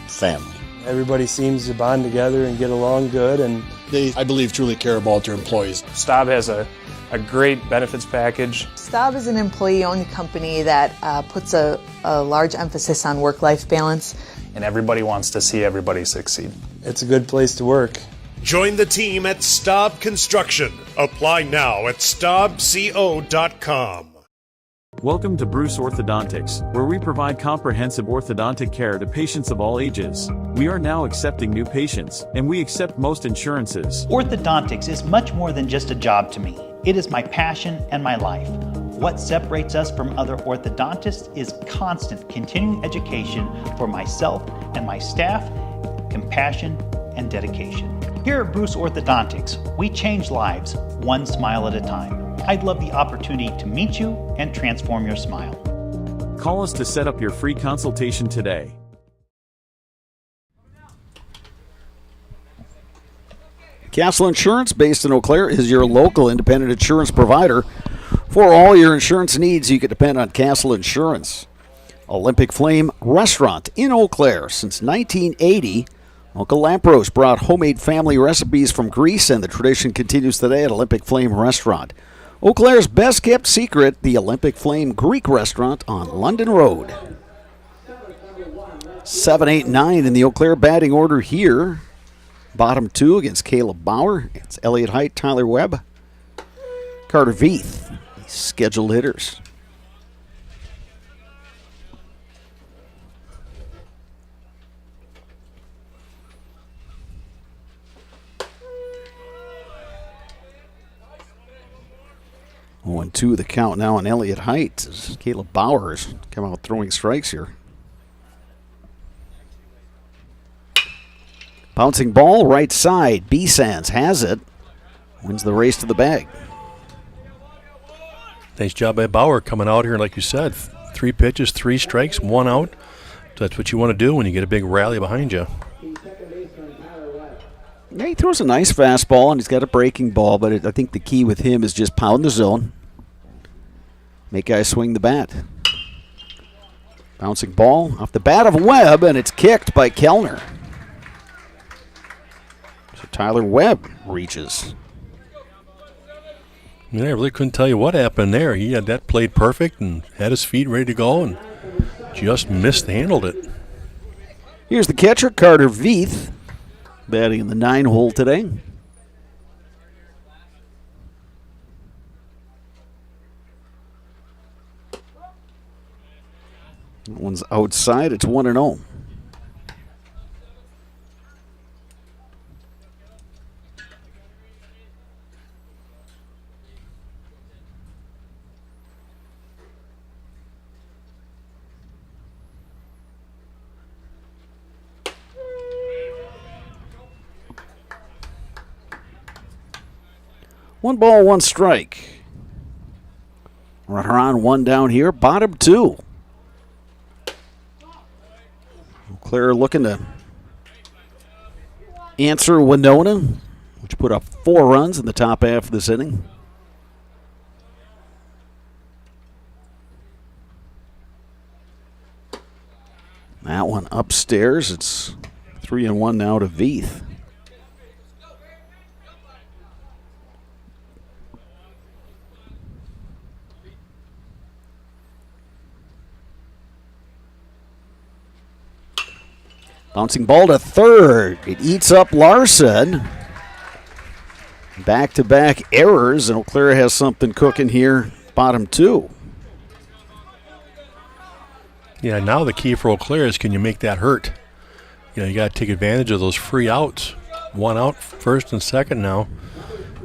family. Everybody seems to bond together and get along good, and they, I believe, truly care about their employees. Staub has a great benefits package. Staub is an employee-owned company that puts a large emphasis on work-life balance. And everybody wants to see everybody succeed. It's a good place to work. Join the team at Staub Construction. Apply now at staubco.com. Welcome to Bruce Orthodontics, where we provide comprehensive orthodontic care to patients of all ages. We are now accepting new patients, and we accept most insurances. Orthodontics is much more than just a job to me. It is my passion and my life. What separates us from other orthodontists is constant continuing education for myself and my staff, compassion, and dedication. Here at Bruce Orthodontics, we change lives one smile at a time. I'd love the opportunity to meet you and transform your smile. Call us to set up your free consultation today. Castle Insurance, based in Eau Claire, is your local independent insurance provider. For all your insurance needs, you can depend on Castle Insurance. Olympic Flame Restaurant in Eau Claire. Since 1980, Uncle Lampros brought homemade family recipes from Greece, and the tradition continues today at Olympic Flame Restaurant. Eau Claire's best-kept secret, the Olympic Flame Greek Restaurant on London Road. 7, 8, 9 in the Eau Claire batting order here. Bottom 2 against Caleb Bauer. It's Elliott Height, Tyler Webb, Carter Veith, scheduled hitters. Oh, and 2 the count now on Elliott Height as Caleb Bauer's come out throwing strikes here. Bouncing ball, right side. B-Sands has it. Wins the race to the bag. Nice job by Bauer coming out here, like you said. 3 pitches, 3 strikes, 1 out. That's what you want to do when you get a big rally behind you. Yeah, he throws a nice fastball, and he's got a breaking ball, but I think the key with him is just pound the zone. Make guys swing the bat. Bouncing ball off the bat of Webb, and it's kicked by Kellner. So Tyler Webb reaches. I really couldn't tell you what happened there. He had that played perfect and had his feet ready to go and just mishandled it. Here's the catcher, Carter Veith, batting in the 9 hole today. That one's outside. It's 1-0. One ball, 1 strike. Runner on, 1 down here. Bottom 2. Eau Claire looking to answer Winona, which put up 4 runs in the top half of this inning. That one upstairs. It's 3-1 now to Veith. Bouncing ball to third. It eats up Larson. Back-to-back errors, and Eau Claire has something cooking here. Bottom 2. Yeah, now the key for Eau Claire is, can you make that hurt? You got to take advantage of those free outs. 1 out, first and second now.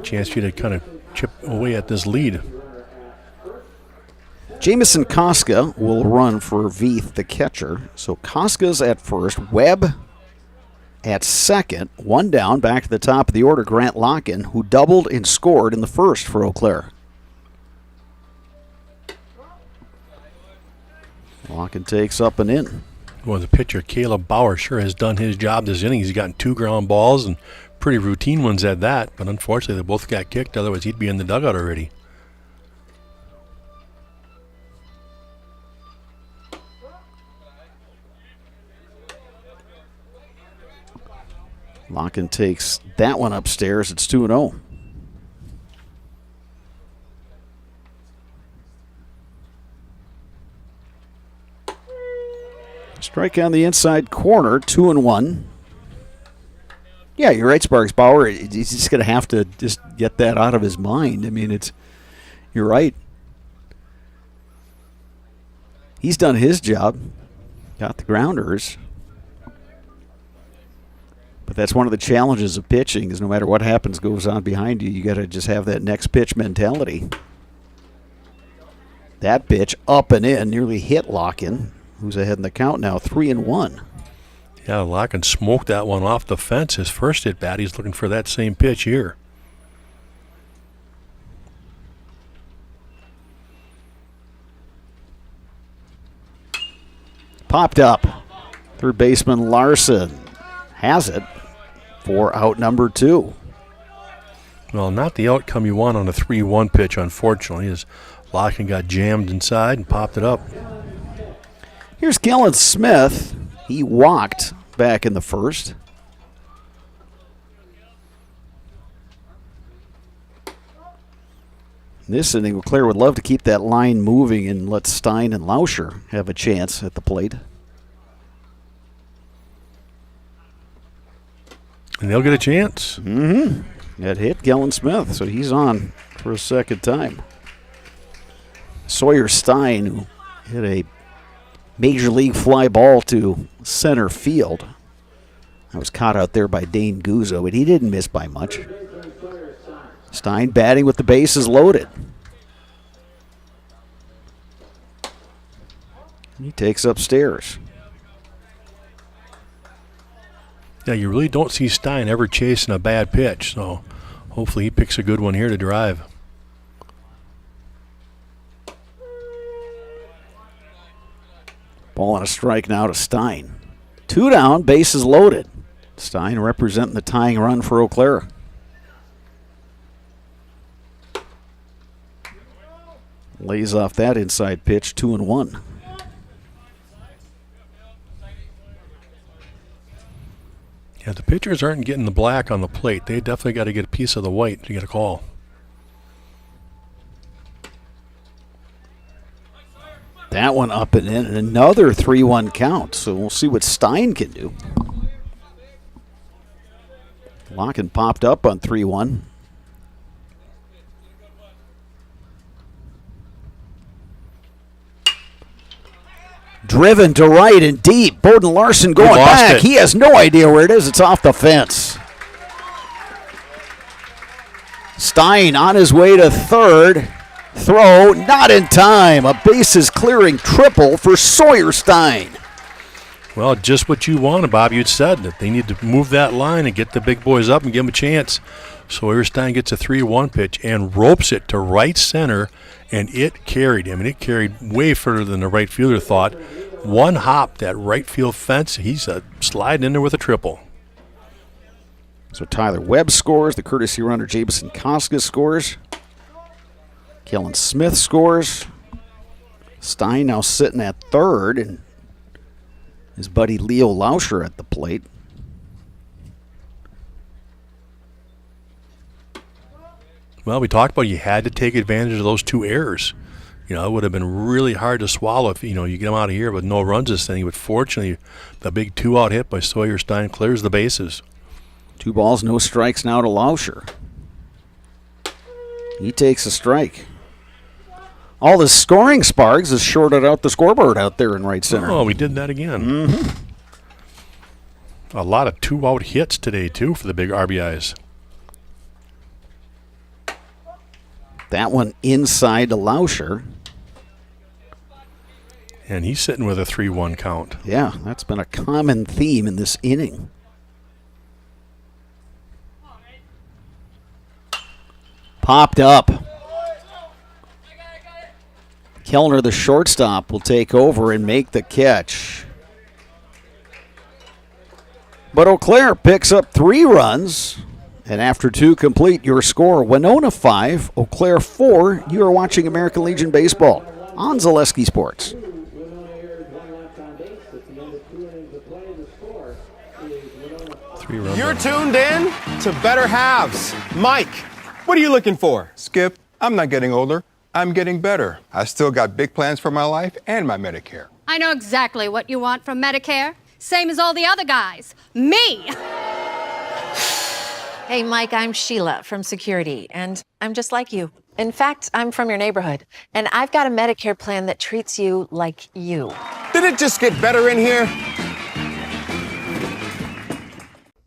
Chance for you to kind of chip away at this lead. Jamison Koska will run for Veith, the catcher. So Koska's at first, Webb at second, 1 down, back to the top of the order, Grant Locken, who doubled and scored in the first for Eau Claire. Locken takes up and in. Well, the pitcher, Caleb Bauer, sure has done his job this inning. He's gotten 2 ground balls and pretty routine ones at that, but unfortunately they both got kicked, otherwise he'd be in the dugout already. Locken takes that one upstairs. It's 2-0. Strike on the inside corner, 2-1. Yeah, you're right, Sparks. Bauer, he's just going to have to just get that out of his mind. I mean, you're right. He's done his job. Got the grounders. But that's one of the challenges of pitching, is no matter what happens goes on behind you, you got to just have that next pitch mentality. That pitch up and in, nearly hit Locken, who's ahead in the count now, 3-1. Yeah, Larkin smoked that one off the fence. His first at bat, he's looking for that same pitch here. Popped up. Third baseman Larson has it for out number 2. Well, not the outcome you want on a 3-1 pitch, unfortunately, as Larkin got jammed inside and popped it up. Here's Kellen Smith. He walked back in the first. This inning, Eau Claire would love to keep that line moving and let Stein and Lauscher have a chance at the plate. And they'll get a chance. That hit Kellen Smith, so he's on for a second time. Sawyer Stein, who hit a major league fly ball to center field. That was caught out there by Dane Guzzo, but he didn't miss by much. Stein batting with the bases loaded. He takes upstairs. Yeah, you really don't see Stein ever chasing a bad pitch, so hopefully he picks a good one here to drive. Ball and a strike now to Stein. 2 down, bases loaded. Stein representing the tying run for Eau Claire. Lays off that inside pitch, 2-1. Yeah, the pitchers aren't getting the black on the plate. They definitely got to get a piece of the white to get a call. That one up and in, and another 3-1 count. So we'll see what Stein can do. Larkin popped up on 3-1. Driven to right and deep. Bowden Larson going back. He has no idea where it is. It's off the fence. Stein on his way to third. Throw not in time. A bases clearing triple for Sawyer Stein. Well, just what you wanted, Bob. You'd said that they need to move that line and get the big boys up and give them a chance. Sawyer Stein gets a 3-1 pitch and ropes it to right center, and it carried him. And it carried way further than the right fielder thought. One hop, that right field fence, he's sliding in there with a triple. So Tyler Webb scores. The courtesy runner Jameson Koska scores. Kellen Smith scores. Stein now sitting at third, and his buddy Leo Lauscher at the plate. Well, we talked about you had to take advantage of those 2 errors. You know, it would have been really hard to swallow if, you get them out of here with no runs this inning. But fortunately, the big 2-out hit by Sawyer Stein clears the bases. 2 balls, no strikes now to Lauscher. He takes a strike. All the scoring sparks has shorted out the scoreboard out there in right center. Oh, we did that again. A lot of 2-out hits today, too, for the big RBIs. That one inside to Lauscher. And he's sitting with a 3-1 count. Yeah, that's been a common theme in this inning. Popped up. Kellner, the shortstop, will take over and make the catch. But Eau Claire picks up 3 runs. And after 2 complete, your score, Winona 5, Eau Claire 4. You are watching American Legion Baseball on Zaleski Sports. You're tuned in to Better Halves. Mike, what are you looking for? Skip, I'm not getting older. I'm getting better. I still got big plans for my life and my Medicare. I know exactly what you want from Medicare. Same as all the other guys. Me! Hey, Mike, I'm Sheila from Security, and I'm just like you. In fact, I'm from your neighborhood, and I've got a Medicare plan that treats you like you. Did it just get better in here?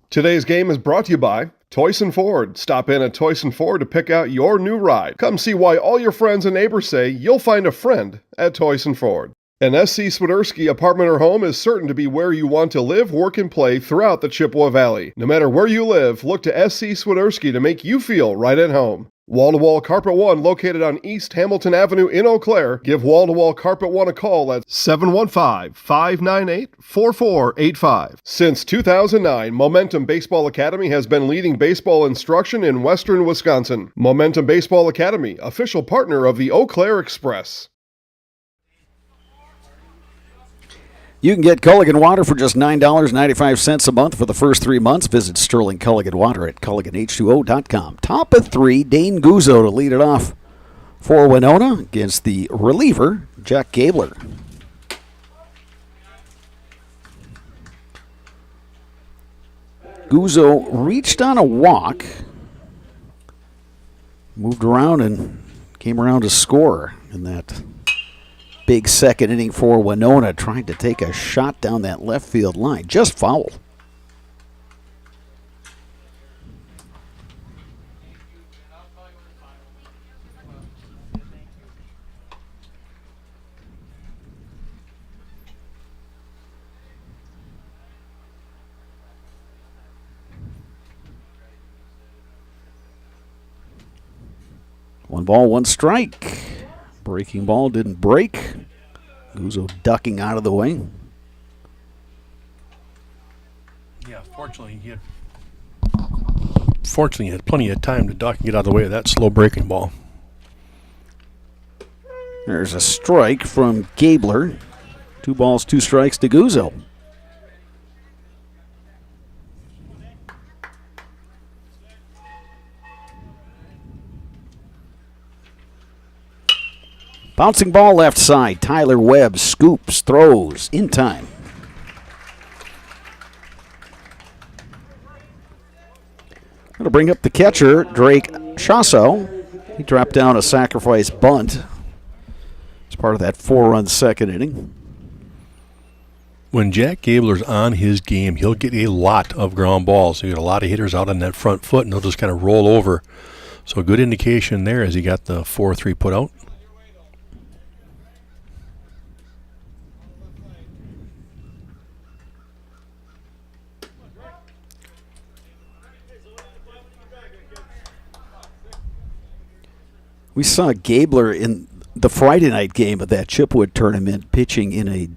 Today's game is brought to you by Toyson Ford. Stop in at Toyson Ford to pick out your new ride. Come see why all your friends and neighbors say you'll find a friend at Toyson Ford. An SC Swiderski apartment or home is certain to be where you want to live, work, and play throughout the Chippewa Valley. No matter where you live, look to SC Swiderski to make you feel right at home. Wall-to-Wall Carpet One, located on East Hamilton Avenue in Eau Claire. Give Wall-to-Wall Carpet One a call at 715-598-4485. Since 2009, Momentum Baseball Academy has been leading baseball instruction in western Wisconsin. Momentum Baseball Academy, official partner of the Eau Claire Express. You can get Culligan Water for just $9.95 a month for the first 3 months. Visit Sterling Culligan Water at CulliganH2O.com. Top of 3, Dane Guzzo to lead it off for Winona against the reliever, Jack Gabler. Guzzo reached on a walk, moved around and came around to score in that big second inning for Winona, trying to take a shot down that left field line. Just foul. One ball, one strike. Breaking ball didn't break. Guzzo ducking out of the way. Yeah, fortunately he had plenty of time to duck and get out of the way of that slow breaking ball. There's a strike from Gabler. 2 balls, 2 strikes to Guzzo. Bouncing ball left side. Tyler Webb scoops, throws in time. Going to bring up the catcher, Drake Chasso. He dropped down a sacrifice bunt as part of that 4-run second inning. When Jack Gabler's on his game, he'll get a lot of ground balls. You get a lot of hitters out on that front foot, and they'll just kind of roll over. So a good indication there as he got the 4-3 put out. We saw Gabler in the Friday night game of that Chipwood tournament pitching in a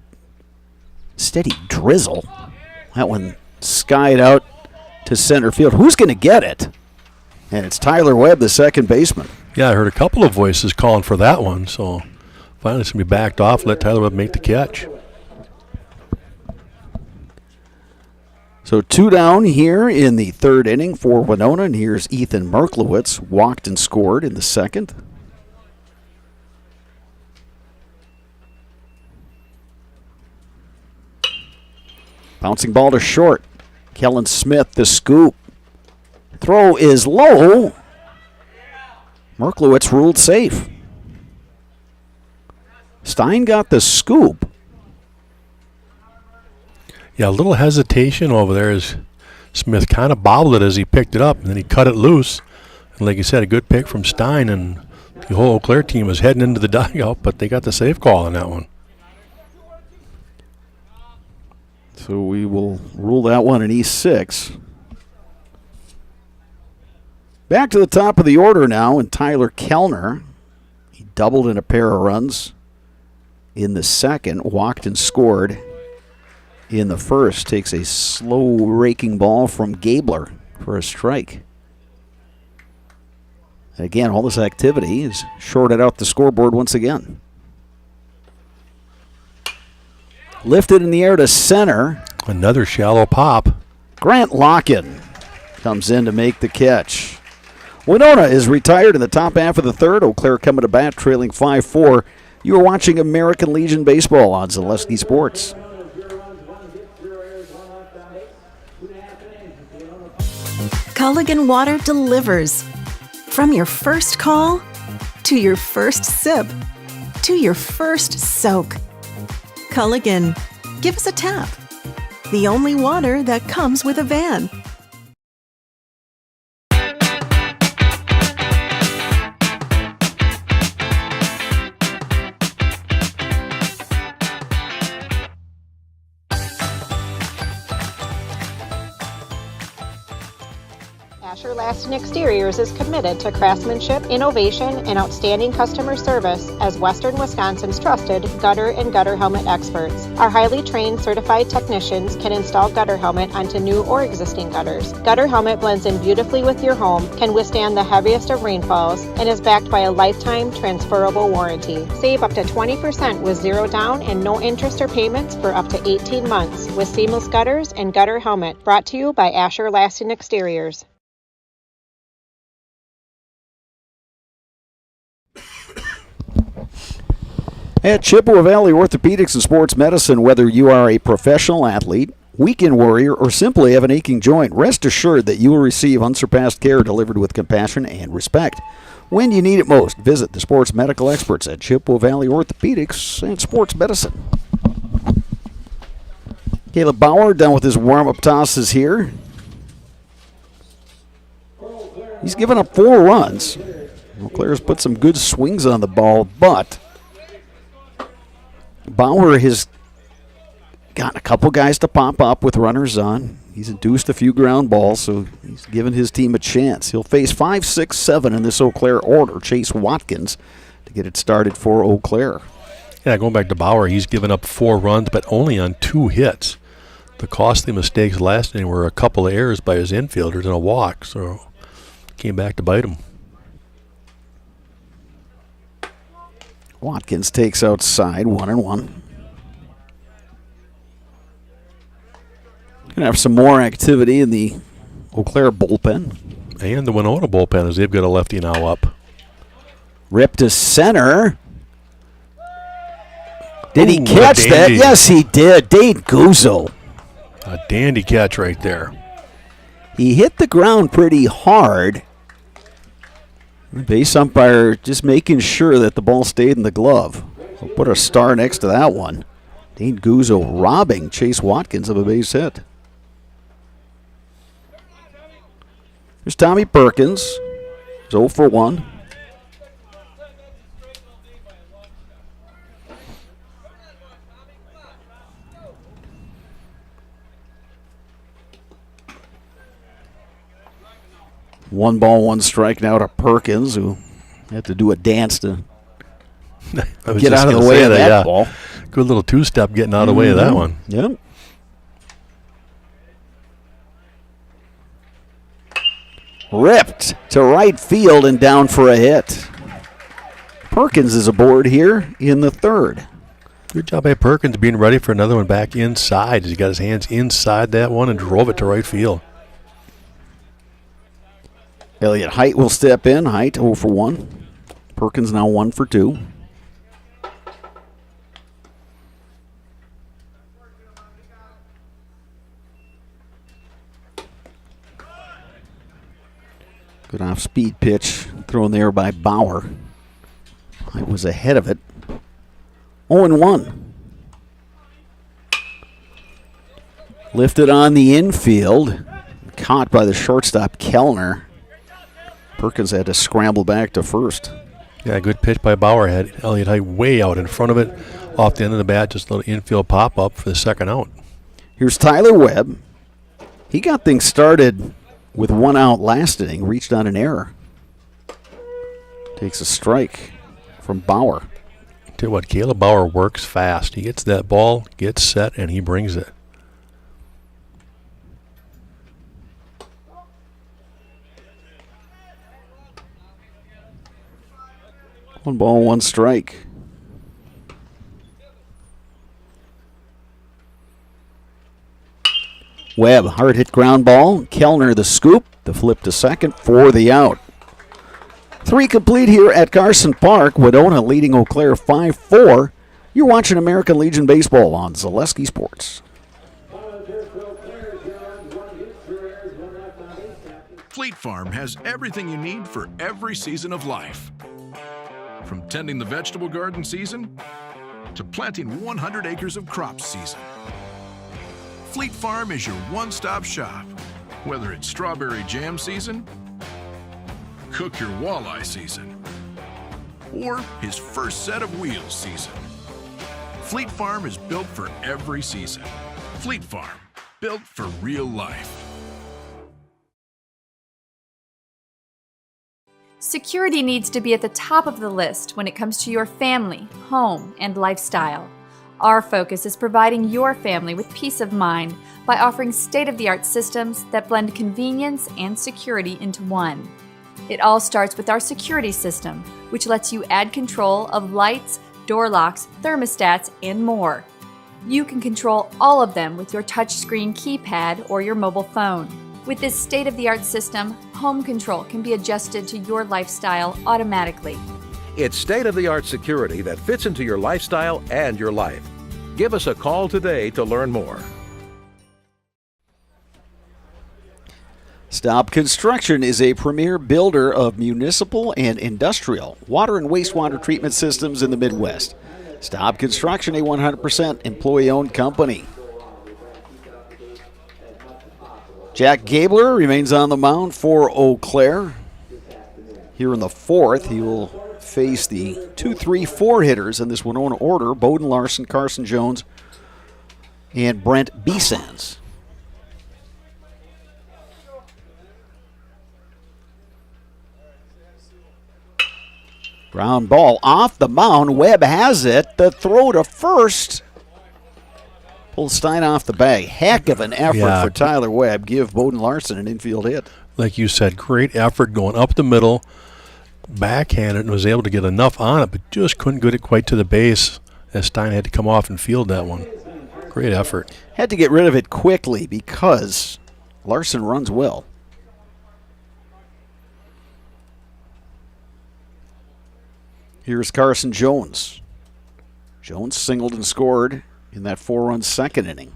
steady drizzle. That one skied out to center field. Who's going to get it? And it's Tyler Webb, the second baseman. Yeah, I heard a couple of voices calling for that one, so finally it's going to be backed off, let Tyler Webb make the catch. So 2 down here in the 3rd inning for Winona, and here's Ethan Merklowitz, walked and scored in the 2nd. Bouncing ball to short. Kellen Smith, the scoop. Throw is low. Merklowitz ruled safe. Stein got the scoop. Yeah, a little hesitation over there as Smith kind of bobbled it as he picked it up, and then he cut it loose. And like you said, a good pick from Stein, and the whole Eau Claire team was heading into the dugout, but they got the safe call on that one. So we will rule that one an E6. Back to the top of the order now, and Tyler Kellner. He doubled in a pair of runs in the 2nd, walked and scored in the 1st. Takes a slow raking ball from Gabler for a strike. And again, all this activity is shorted out the scoreboard once again. Lifted in the air to center. Another shallow pop. Grant Locken comes in to make the catch. Winona is retired in the top half of the 3rd. Eau Claire coming to bat, trailing 5-4. You are watching American Legion Baseball on Zaleski Sports. Culligan Water delivers. From your first call, to your first sip, to your first soak. Culligan, give us a tap. The only water that comes with a van. Asher Laston Exteriors is committed to craftsmanship, innovation, and outstanding customer service as Western Wisconsin's trusted gutter and gutter helmet experts. Our highly trained certified technicians can install gutter helmet onto new or existing gutters. Gutter helmet blends in beautifully with your home, can withstand the heaviest of rainfalls, and is backed by a lifetime transferable warranty. Save up to 20% with zero down and no interest or payments for up to 18 months with seamless gutters and gutter helmet. Brought to you by Asher Laston Exteriors. At Chippewa Valley Orthopedics and Sports Medicine, whether you are a professional athlete, weekend warrior, or simply have an aching joint, rest assured that you will receive unsurpassed care delivered with compassion and respect. When you need it most, visit the sports medical experts at Chippewa Valley Orthopedics and Sports Medicine. Caleb Bauer done with his warm-up tosses here. He's given up 4 runs. Eau Claire's put some good swings on the ball, but Bauer has gotten a couple guys to pop up with runners on. He's induced a few ground balls, so he's given his team a chance. He'll face 5, 6, 7 in this Eau Claire order. Chase Watkins to get it started for Eau Claire. Yeah, going back to Bauer, he's given up 4 runs, but only on 2 hits. The costly mistakes last inning were a couple of errors by his infielders and a walk, so came back to bite him. Watkins takes outside, 1-1. Gonna have some more activity in the Eau Claire bullpen. And the Winona bullpen, as they've got a lefty now up. Ripped to center. Did he catch that? Yes, he did. Dane Guzzo. A dandy catch right there. He hit the ground pretty hard. The base umpire just making sure that the ball stayed in the glove. We'll put a star next to that one. Dane Guzzo robbing Chase Watkins of a base hit. Here's Tommy Perkins. He's 0 for 1. One ball, one strike now to Perkins, who had to do a dance to get out of the way of that ball. Good little 2-step getting out of the way of that one. Yep. Ripped to right field and down for a hit. Perkins is aboard here in the 3rd. Good job by Perkins being ready for another one back inside. He got his hands inside that one and drove it to right field. Elliot Height will step in. Height 0 for 1. Perkins now 1 for 2. Good off-speed pitch thrown there by Bauer. Height was ahead of it. 0-1. Lifted on the infield. Caught by the shortstop, Kellner. Perkins had to scramble back to first. Yeah, good pitch by Bauer. Had Elliot Height way out in front of it. Off the end of the bat, just a little infield pop-up for the second out. Here's Tyler Webb. He got things started with 1 out last inning. Reached on an error. Takes a strike from Bauer. Tell you what, Caleb Bauer works fast. He gets that ball, gets set, and he brings it. One ball, one strike. Webb, hard hit ground ball. Kellner the scoop, the flip to second for the out. 3 complete here at Carson Park. Winona leading Eau Claire 5-4. You're watching American Legion Baseball on Zaleski Sports. Fleet Farm has everything you need for every season of life. From tending the vegetable garden season to planting 100 acres of crops season. Fleet Farm is your one-stop shop. Whether it's strawberry jam season, cook your walleye season, or his first set of wheels season. Fleet Farm is built for every season. Fleet Farm, built for real life. Security needs to be at the top of the list when it comes to your family, home, and lifestyle. Our focus is providing your family with peace of mind by offering state-of-the-art systems that blend convenience and security into one. It all starts with our security system, which lets you add control of lights, door locks, thermostats, and more. You can control all of them with your touchscreen keypad or your mobile phone. With this state-of-the-art system, home control can be adjusted to your lifestyle automatically. It's state-of-the-art security that fits into your lifestyle and your life. Give us a call today to learn more. Staub Construction is a premier builder of municipal and industrial water and wastewater treatment systems in the Midwest. Staub Construction, a 100% employee-owned company. Jack Gabler remains on the mound for Eau Claire. Here in the fourth, he will face the 2-3-4 hitters in this Winona order: Bowden Larson, Carson Jones, and Brent Besans. Ground ball off the mound. Webb has it. The throw to first. Pulls Stein off the bag. Heck of an effort for Tyler Webb. Give Bowden Larson an infield hit. Like you said, great effort going up the middle, backhanded, and was able to get enough on it, but just couldn't get it quite to the base as Stein had to come off and field that one. Great effort. Had to get rid of it quickly because Larson runs well. Here's Carson Jones. Jones singled and scored in that 4-run second inning.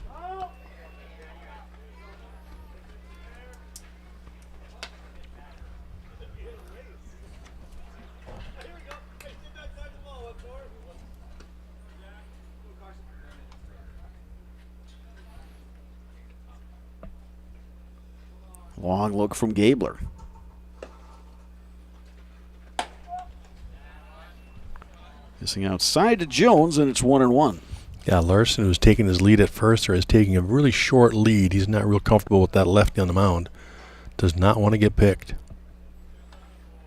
Long look from Gabler. Missing outside to Jones, and it's 1-1. Yeah, Larson, who's taking his lead at first, or is taking a really short lead. He's not real comfortable with that lefty on the mound. Does not want to get picked.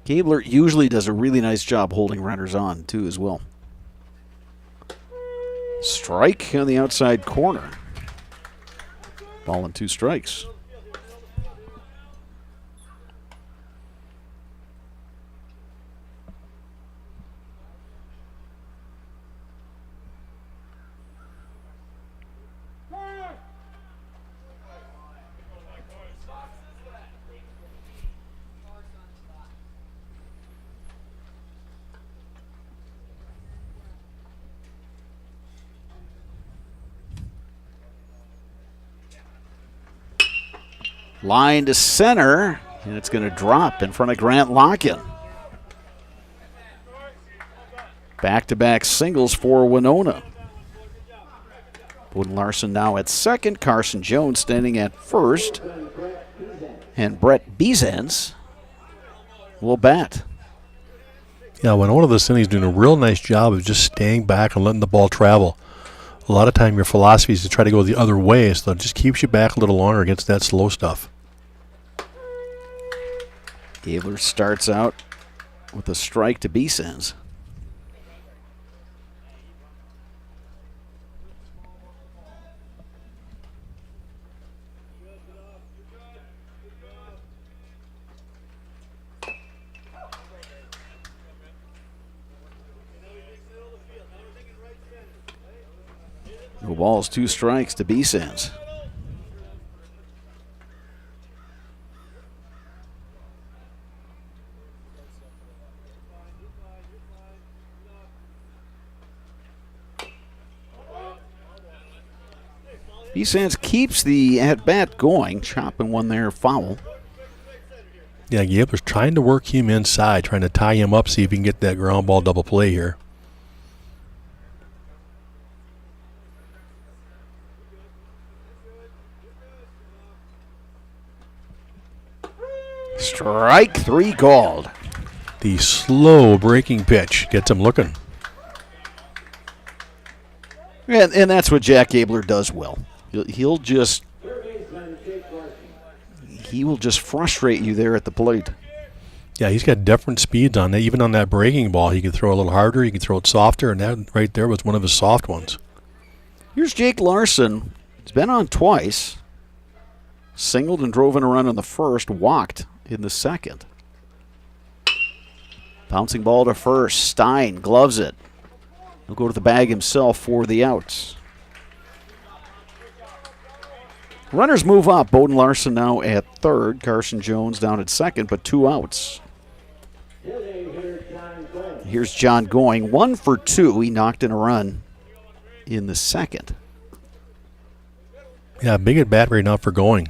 Gabler usually does a really nice job holding runners on, too, as well. Strike on the outside corner. Ball and 2 strikes. Line to center, and it's going to drop in front of Grant Locken. Back-to-back singles for Winona. Bowden Larson now at second, Carson Jones standing at first, and Brett Besans will bat. Yeah, Winona this inning's doing a real nice job of just staying back and letting the ball travel. A lot of time your philosophy is to try to go the other way, so it just keeps you back a little longer against that slow stuff. Gabler starts out with a strike to Besans. No balls, 2 strikes to Besans. Besans keeps the at-bat going, chopping one there foul. Yeah, Gabler's trying to work him inside, trying to tie him up, see if he can get that ground ball double play here. Strike 3 called. The slow breaking pitch gets him looking. And that's what Jack Gabler does well. He will just frustrate you there at the plate. Yeah, he's got different speeds on that. Even on that breaking ball, he can throw a little harder, he can throw it softer, and that right there was one of his soft ones. Here's Jake Larson. He's been on twice. Singled and drove in a run in the first, walked in the second. Bouncing ball to first. Stein gloves it. He'll go to the bag himself for the outs. Runners move up. Bowden Larson now at third. Carson Jones down at second, but 2 outs. Here's John Going. 1 for 2. He knocked in a run in the second. Yeah, big at bat right now for Going.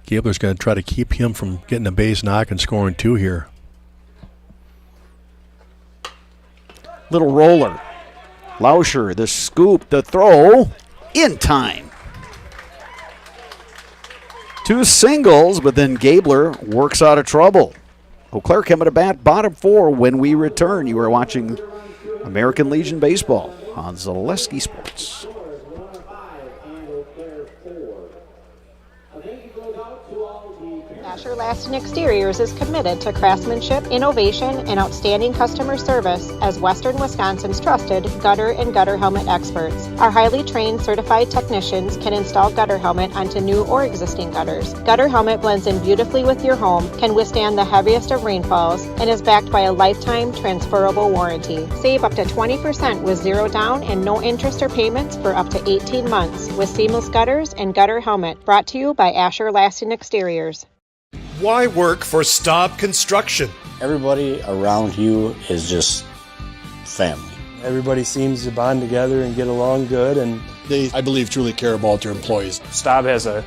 Gabler's going to try to keep him from getting a base knock and scoring 2 here. Little roller. Lauscher, the scoop, the throw, in time. 2 singles, but then Gabler works out of trouble. Eau Claire coming to bat, bottom 4 when we return. You are watching American Legion Baseball on Zaleski Sports. Asher Laston Exteriors is committed to craftsmanship, innovation, and outstanding customer service as Western Wisconsin's trusted gutter and gutter helmet experts. Our highly trained certified technicians can install gutter helmet onto new or existing gutters. Gutter helmet blends in beautifully with your home, can withstand the heaviest of rainfalls, and is backed by a lifetime transferable warranty. Save up to 20% with 0 down and no interest or payments for up to 18 months with seamless gutters and gutter helmet. Brought to you by Asher Laston Exteriors. Why work for Staub Construction? Everybody around you is just family. Everybody seems to bond together and get along good, and They, I believe, truly care about their employees. Staub has a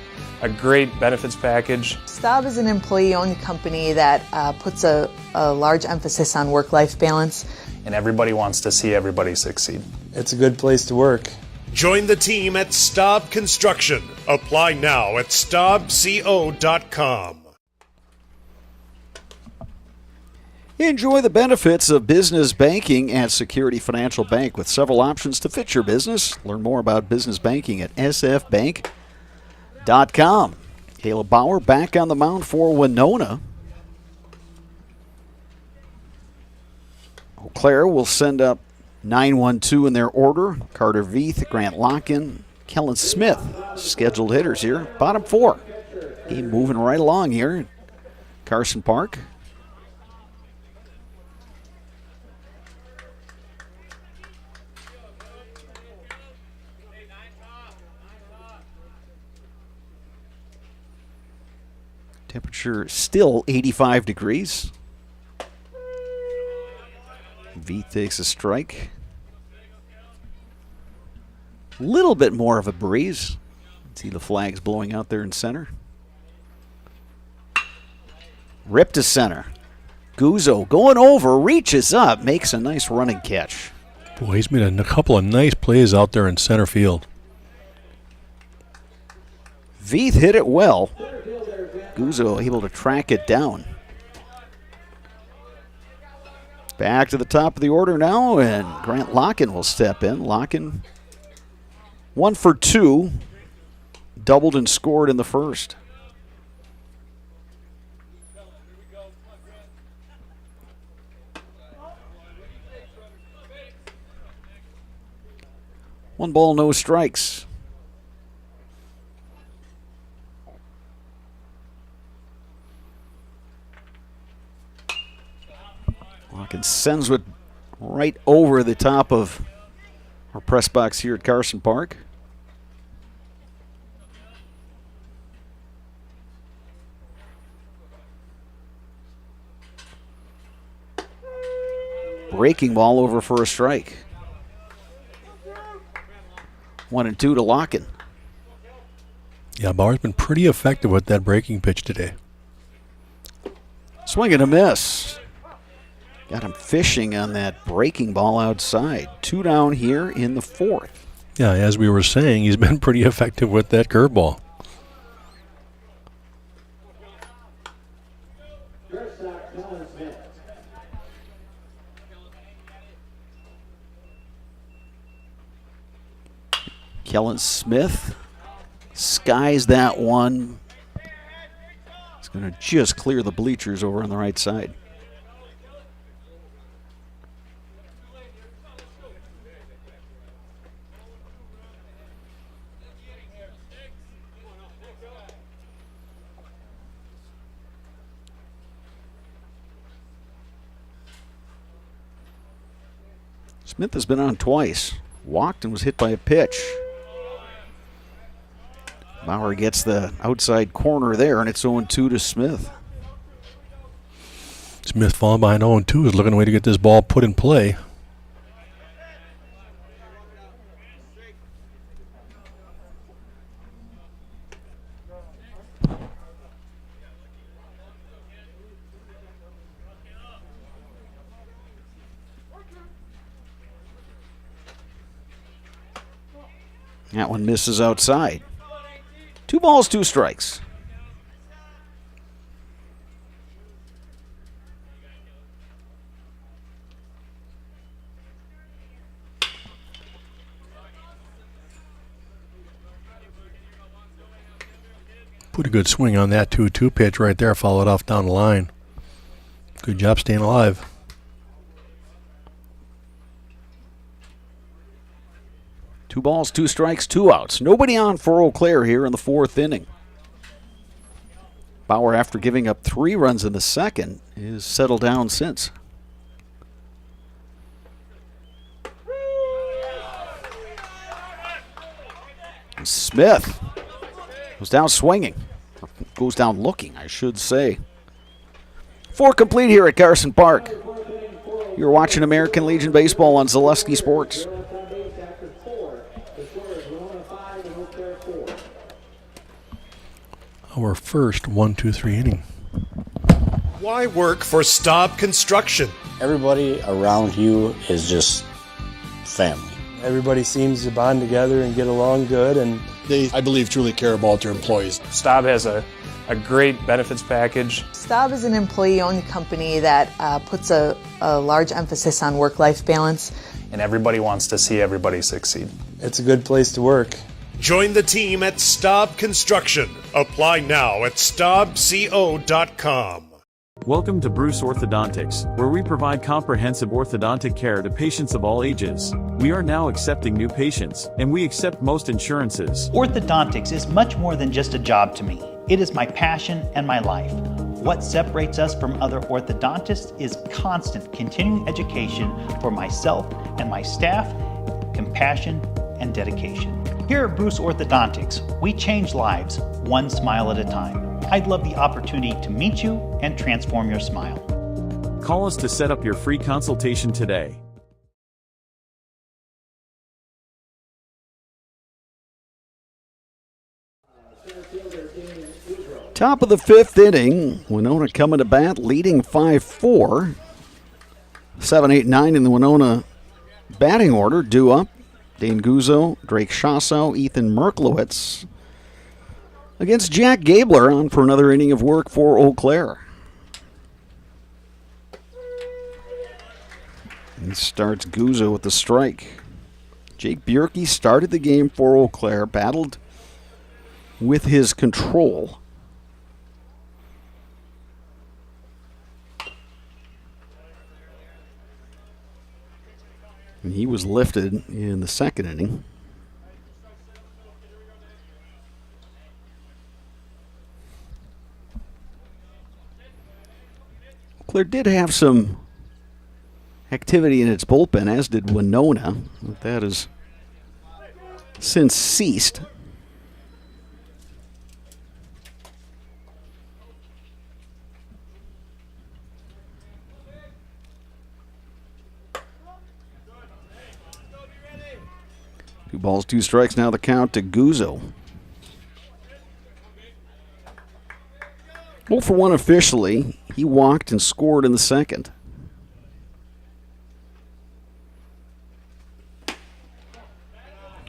great benefits package. Staub is an employee-owned company that puts a large emphasis on work-life balance. And everybody wants to see everybody succeed. It's a good place to work. Join the team at Staub Construction. Apply now at staubco.com. Enjoy the benefits of business banking at Security Financial Bank with several options to fit your business. Learn more about business banking at sfbank.com. Caleb Bauer back on the mound for Winona. Eau Claire will send up 9-1-2 in their order. Carter Veith, Grant Locken, Kellen Smith, scheduled hitters here. Bottom 4. Game moving right along here. Carson Park. Temperature still 85 degrees. V takes a strike. Little bit more of a breeze. See the flags blowing out there in center. Rip to center. Guzzo going over, reaches up, makes a nice running catch. Boy, he's made a couple of nice plays out there in center field. Veith hit it well. Guzzo able to track it down. Back to the top of the order now, and Grant Locken will step in. Locken 1 for 2, doubled and scored in the first. One ball, no strikes. Locken sends it right over the top of our press box here at Carson Park. Breaking ball over for a strike. 1-2 to Locken. Yeah, Bauer's been pretty effective with that breaking pitch today. Swing and a miss. Got him fishing on that breaking ball outside. 2 down here in the 4th. Yeah, as we were saying, he's been pretty effective with that curveball. Kellen Smith skies that one. He's going to just clear the bleachers over on the right side. Smith has been on twice. Walked and was hit by a pitch. Bauer gets the outside corner there, and it's 0-2 to Smith. Smith falling behind 0-2 is looking a way to get this ball put in play. That one misses outside. 2 balls, 2 strikes. Put a good swing on that 2-2 pitch right there, followed off down the line. Good job staying alive. Two balls, 2 strikes, 2 outs. Nobody on for Eau Claire here in the 4th inning. Bauer, after giving up 3 runs in the second, is settled down since. Smith goes down swinging. Goes down looking, I should say. 4 complete here at Carson Park. You're watching American Legion Baseball on Zaleski Sports. Our first 1-2-3 inning. Why work for Staub Construction? Everybody around you is just family. Everybody seems to bond together and get along good, and They, I believe, truly care about their employees. Staub has a great benefits package. Staub is an employee-owned company that puts a large emphasis on work-life balance. And everybody wants to see everybody succeed. It's a good place to work. Join the team at Staub Construction. Apply now at staubco.com. Welcome to Bruce Orthodontics, where we provide comprehensive orthodontic care to patients of all ages. We are now accepting new patients, and we accept most insurances. Orthodontics is much more than just a job to me. It is my passion and my life. What separates us from other orthodontists is constant continuing education for myself and my staff, compassion, and dedication. Here at Bruce Orthodontics, we change lives one smile at a time. I'd love the opportunity to meet you and transform your smile. Call us to set up your free consultation today. Top of the 5th inning, Winona coming to bat, leading 5-4. 7, 8, 9 in the Winona batting order, due up. Dane Guzzo, Drake Shassow, Ethan Merklowitz against Jack Gabler on for another inning of work for Eau Claire. And starts Guzzo with the strike. Jake Bjerke started the game for Eau Claire, battled with his control. And he was lifted in the 2nd inning. Claire did have some activity in its bullpen, as did Winona. But that has since ceased. Two balls, 2 strikes, now the count to Guzzo. 0 for 1 officially. He walked and scored in the 2nd.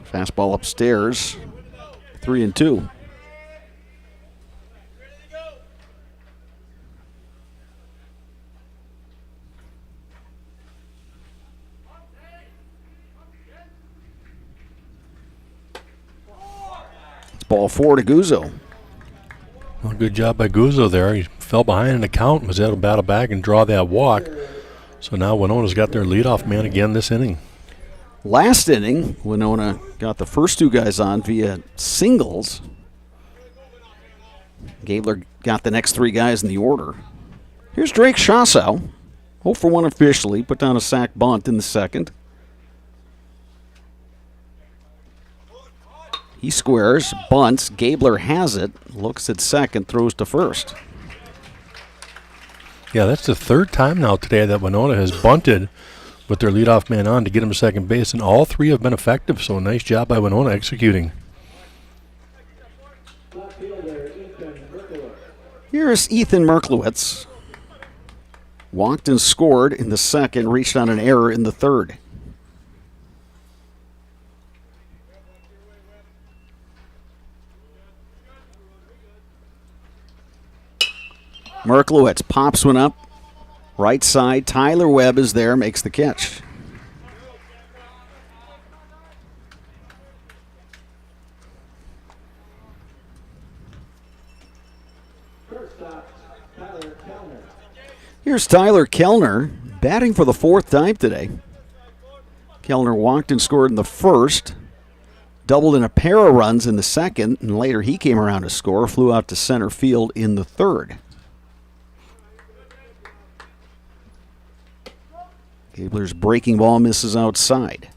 Fastball upstairs. 3-2. Ball 4 to Guzzo. Well, good job by Guzzo there. He fell behind in the count and was able to battle back and draw that walk. So now Winona's got their leadoff man again this inning. Last inning, Winona got the first 2 guys on via singles. Gabler got the next 3 guys in the order. Here's Drake Shassow. 0 for 1 officially. Put down a sac bunt in the 2nd. He squares, bunts. Gabler has it, looks at second, throws to first. Yeah, that's the third time now today that Winona has bunted with their leadoff man on to get him to second base, and all three have been effective, so nice job by Winona executing. Here's Ethan Merklowitz. Walked and scored in the second, reached on an error in the third. Merklowitz pops one up. Right side, Tyler Webb is there, makes the catch. Here's Tyler Kellner, batting for the fourth time today. Kellner walked and scored in the first, doubled in a pair of runs in the second, and later he came around to score, flew out to center field in the third. Gabler's breaking ball misses outside.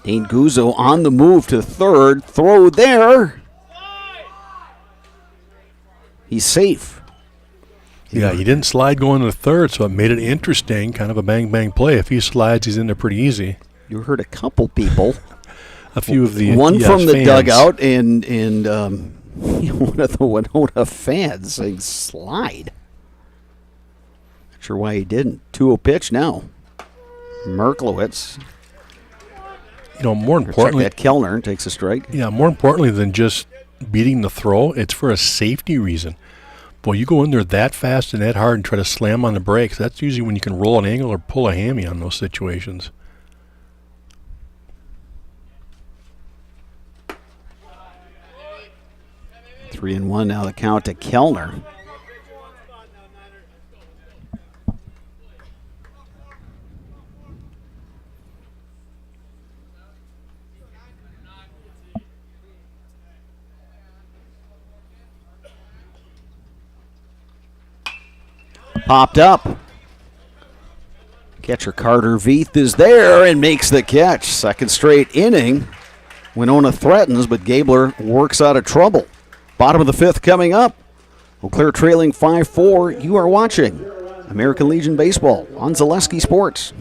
Dane Guzzo on the move to third. Throw there. He's safe. Yeah, he didn't slide going to third, so it made it interesting, kind of a bang-bang play. If he slides, he's in there pretty easy. You heard a couple people. A few of the one from the fans. dugout and one of the Winona fans saying slide. Not sure why he didn't. 2-0 pitch now. Merklowitz. You know, more importantly, that Kellner takes a strike. Yeah, more importantly than just beating the throw, it's for a safety reason. Boy, you go in there that fast and that hard and try to slam on the brakes. That's usually when you can roll an angle or pull a hammy on those situations. 3-1 now the count to Kellner. Popped up. Catcher Carter Veith is there and makes the catch. Second straight inning. Winona threatens, but Gabler works out of trouble. Bottom of the fifth coming up. Eau Claire trailing 5-4. You are watching American Legion Baseball on Zaleski Sports.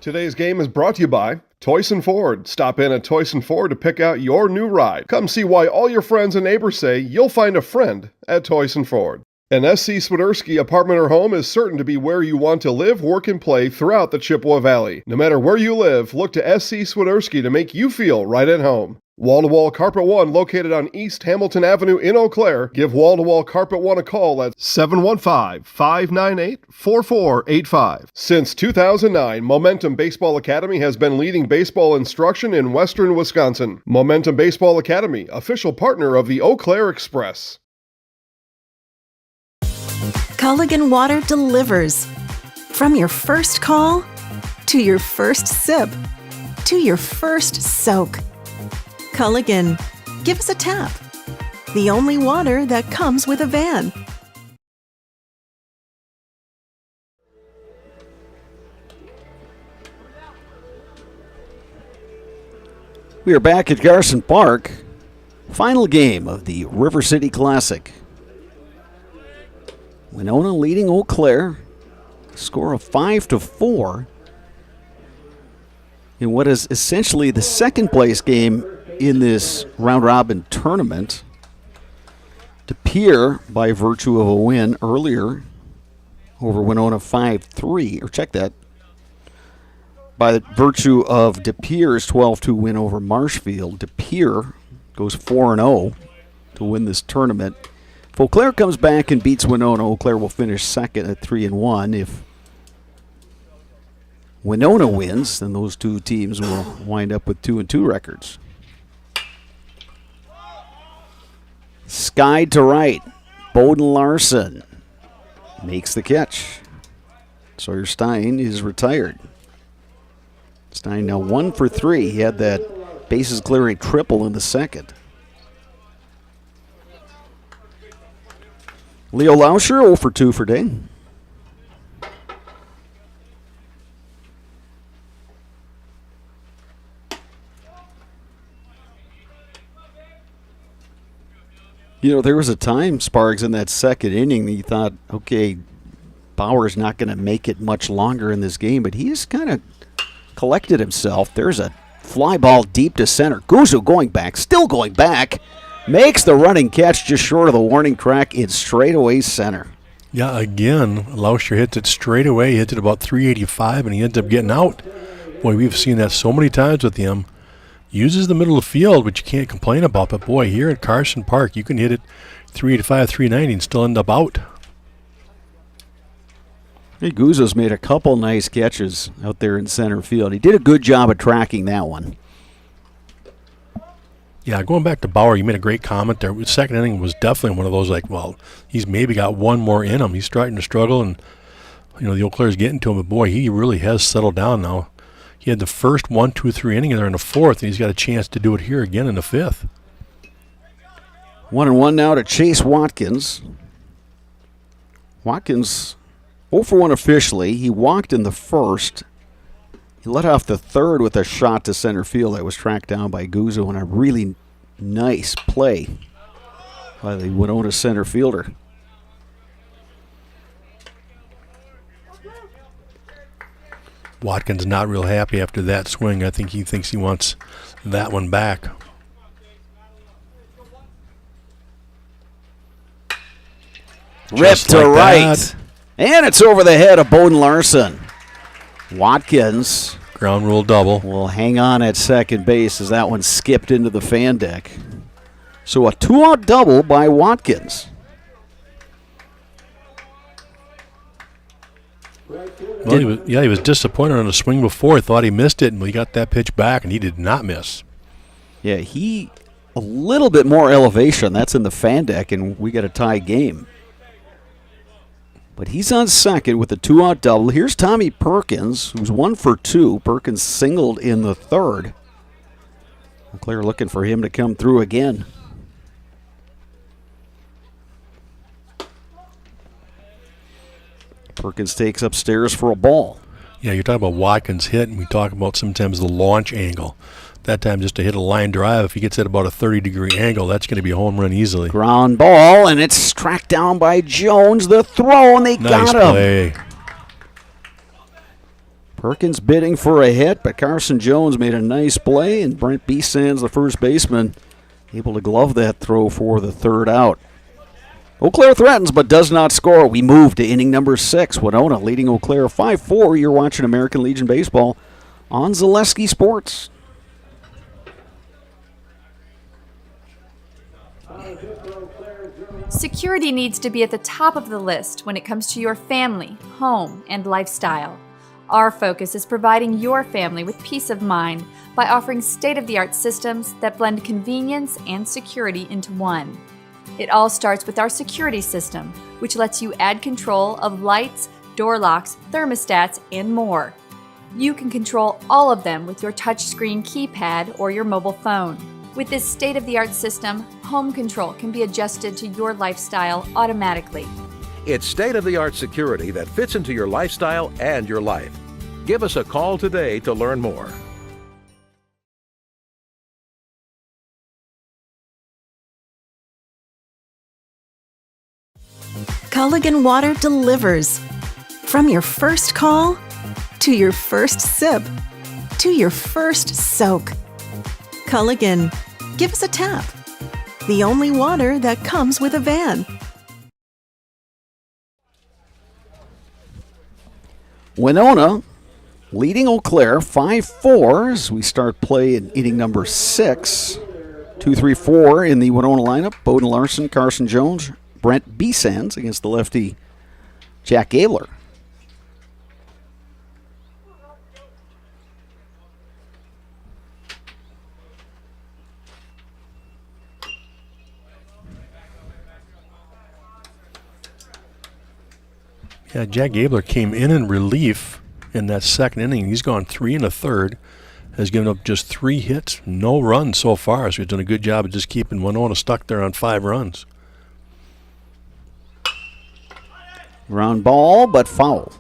Today's game is brought to you by Toyson Ford. Stop in at Toyson Ford to pick out your new ride. Come see why all your friends and neighbors say you'll find a friend at Toyson Ford. An SC Swiderski apartment or home is certain to be where you want to live, work, and play throughout the Chippewa Valley. No matter where you live, look to SC Swiderski to make you feel right at home. Wall-to-Wall Carpet One, located on East Hamilton Avenue in Eau Claire. Give Wall-to-Wall Carpet One a call at 715-598-4485. Since 2009, Momentum Baseball Academy has been leading baseball instruction in western Wisconsin. Momentum Baseball Academy, official partner of the Eau Claire Express. Culligan Water delivers. From your first call, to your first sip, to your first soak. Culligan, give us a tap. The only water that comes with a van. We are back at Garson Park. Final game of the River City Classic. Winona leading Eau Claire. Score of 5-4. In what is essentially the second place game in this round-robin tournament. De Pere, by virtue of a win earlier over Winona 5-3, or check that, by virtue of De Pere's 12-2 win over Marshfield, De Pere goes 4-0 to win this tournament. If Eau Claire comes back and beats Winona, Eau Claire will finish second at 3-1. If Winona wins, then those two teams will wind up with 2-2 records. Skied to right. Bowden Larson makes the catch. Sawyer Stein is retired. Stein now 1 for 3. He had that bases clearing triple in the second. Leo Lauscher 0 for 2 for day. You know, there was a time, Sparks, in that second inning that you thought, okay, Bauer's not going to make it much longer in this game, but he's kind of collected himself. There's a fly ball deep to center. Guzzo going back, still going back, makes the running catch just short of the warning track in straightaway center. Yeah, again, Lauscher hits it straight away. He hits it about 385, and he ends up getting out. Boy, we've seen that so many times with him. Uses the middle of the field, which you can't complain about. But, boy, here at Carson Park, you can hit it 385, 390 and still end up out. Hey, Guzzo's made a couple nice catches out there in center field. He did a good job of tracking that one. Yeah, going back to Bauer, you made a great comment there. The second inning was definitely one of those, like, well, he's maybe got one more in him. He's starting to struggle, and, you know, the Eau Claire's getting to him. But, boy, he really has settled down now. He had the first 1, 2, 3 inning there in the fourth, and he's got a chance to do it here again in the fifth. 1-1 now to Chase Watkins. Watkins 0 for 1 officially. He walked in the first. He let off the third with a shot to center field that was tracked down by Guzzo, and a really nice play by the Winona center fielder. Watkins not real happy after that swing. I think he thinks he wants that one back. Ripped to right. And it's over the head of Bowden Larson. Watkins. Ground rule double. Will hang on at second base as that one skipped into the fan deck. So a 2-out double by Watkins. Well, he was disappointed on the swing before. He thought he missed it, and he got that pitch back, and he did not miss. Yeah, he a little bit more elevation. That's in the fan deck, and we got a tie game. But he's on second with a 2-out double. Here's Tommy Perkins, who's 1 for 2. Perkins singled in the third. Eau Claire looking for him to come through again. Perkins takes upstairs for a ball. Yeah, you're talking about Watkins' hit, and we talk about sometimes the launch angle. That time just to hit a line drive, if he gets at about a 30-degree angle, that's going to be a home run easily. Ground ball, and it's tracked down by Jones. The throw, and they got him. Nice play. Perkins bidding for a hit, but Carson Jones made a nice play, and Brent Beesands, the first baseman, able to glove that throw for the third out. Eau Claire threatens but does not score. We move to inning number 6. Winona leading Eau Claire 5-4. You're watching American Legion Baseball on Zaleski Sports. Security needs to be at the top of the list when it comes to your family, home, and lifestyle. Our focus is providing your family with peace of mind by offering state-of-the-art systems that blend convenience and security into one. It all starts with our security system, which lets you add control of lights, door locks, thermostats, and more. You can control all of them with your touchscreen keypad or your mobile phone. With this state-of-the-art system, home control can be adjusted to your lifestyle automatically. It's state-of-the-art security that fits into your lifestyle and your life. Give us a call today to learn more. Culligan Water delivers. From your first call, to your first sip, to your first soak. Culligan, give us a tap. The only water that comes with a van. Winona leading Eau Claire 5-4 as we start play in inning number 6. 2-3-4 in the Winona lineup. Bowden Larson, Carson Jones, Brent Beesands against the lefty Jack Gabler. Yeah, Jack Gabler came in relief in that second inning. He's gone 3 1/3, has given up just 3 hits, no runs so far. So he's done a good job of just keeping Winona stuck there on 5 runs. Ground ball, but foul.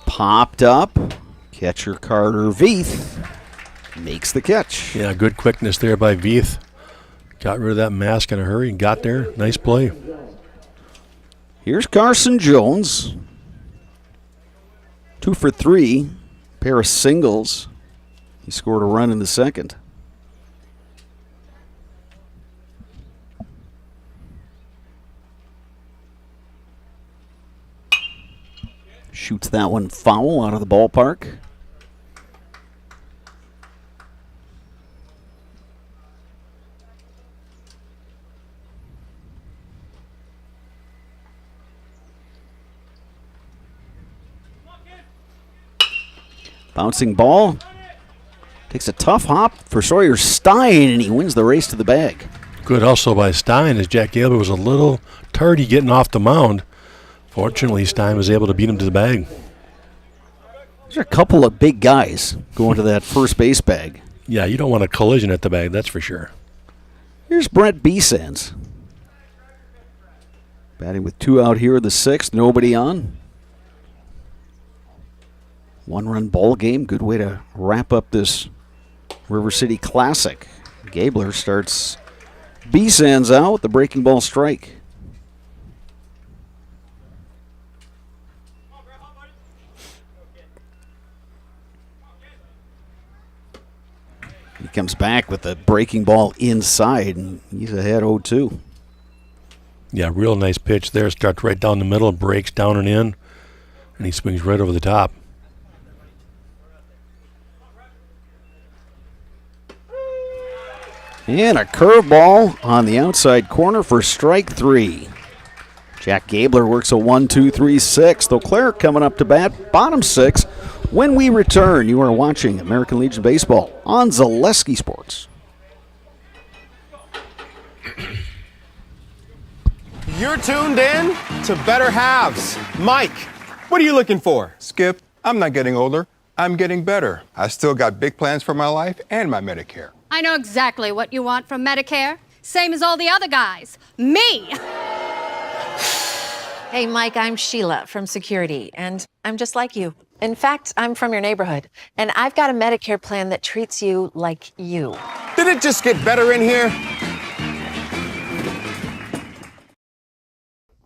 Popped up. Catcher Carter Veith makes the catch. Yeah, good quickness there by Veith. Got rid of that mask in a hurry and got there. Nice play. Here's Carson Jones. 2 for 3. Pair of singles. He scored a run in the second. Shoots that one foul out of the ballpark. Bouncing ball. Takes a tough hop for Sawyer Stein, and he wins the race to the bag. Good also by Stein, as Jack Gabler was a little tardy getting off the mound. Fortunately, Stein was able to beat him to the bag. There's a couple of big guys going to that first base bag. Yeah, you don't want a collision at the bag, that's for sure. Here's Brett Beesens. Batting with 2 out here in the 6th, nobody on. 1-run ball game, good way to wrap up this River City Classic. Gabler starts Beesens out with the breaking ball strike. He comes back with the breaking ball inside, and he's ahead 0-2. Yeah, real nice pitch there. Starts right down the middle, breaks down and in, and he swings right over the top. And a curveball on the outside corner for strike 3. Jack Gabler works a 1-2-3-6. Eau Claire coming up to bat, bottom 6. When we return, you are watching American Legion Baseball on Zaleski Sports. You're tuned in to Better Halves. Mike, what are you looking for? Skip, I'm not getting older. I'm getting better. I still got big plans for my life and my Medicare. I know exactly what you want from Medicare. Same as all the other guys. Me! Hey, Mike, I'm Sheila from Security, and I'm just like you. In fact, I'm from your neighborhood, and I've got a Medicare plan that treats you like you. Did it just get better in here?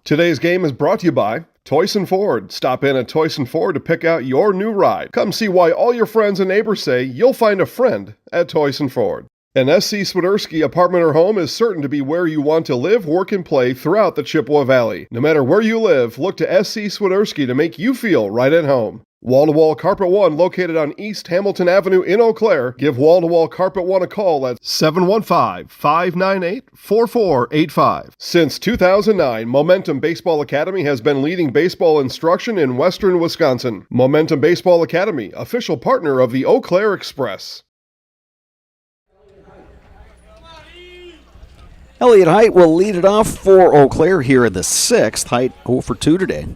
Today's game is brought to you by Toyson Ford. Stop in at Toyson Ford to pick out your new ride. Come see why all your friends and neighbors say you'll find a friend at Toyson Ford. An SC Swiderski apartment or home is certain to be where you want to live, work, and play throughout the Chippewa Valley. No matter where you live, look to SC Swiderski to make you feel right at home. Wall-to-Wall Carpet One, located on East Hamilton Avenue in Eau Claire. Give Wall-to-Wall Carpet One a call at 715-598-4485. Since 2009, Momentum Baseball Academy has been leading baseball instruction in western Wisconsin. Momentum Baseball Academy, official partner of the Eau Claire Express. Elliot Height will lead it off for Eau Claire here in the 6th. Height 0 for 2 today.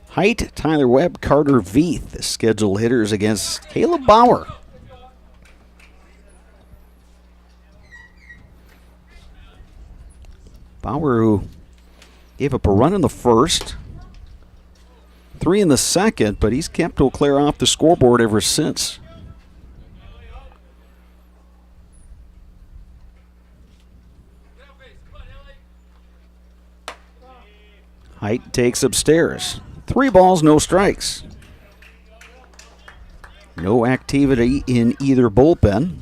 Height, Tyler Webb, Carter Veith, the scheduled hitters against Caleb Bauer. Bauer, who gave up a run in the first, 3 in the second, but he's kept Eau Claire off the scoreboard ever since. Height takes upstairs. 3 balls, no strikes. No activity in either bullpen.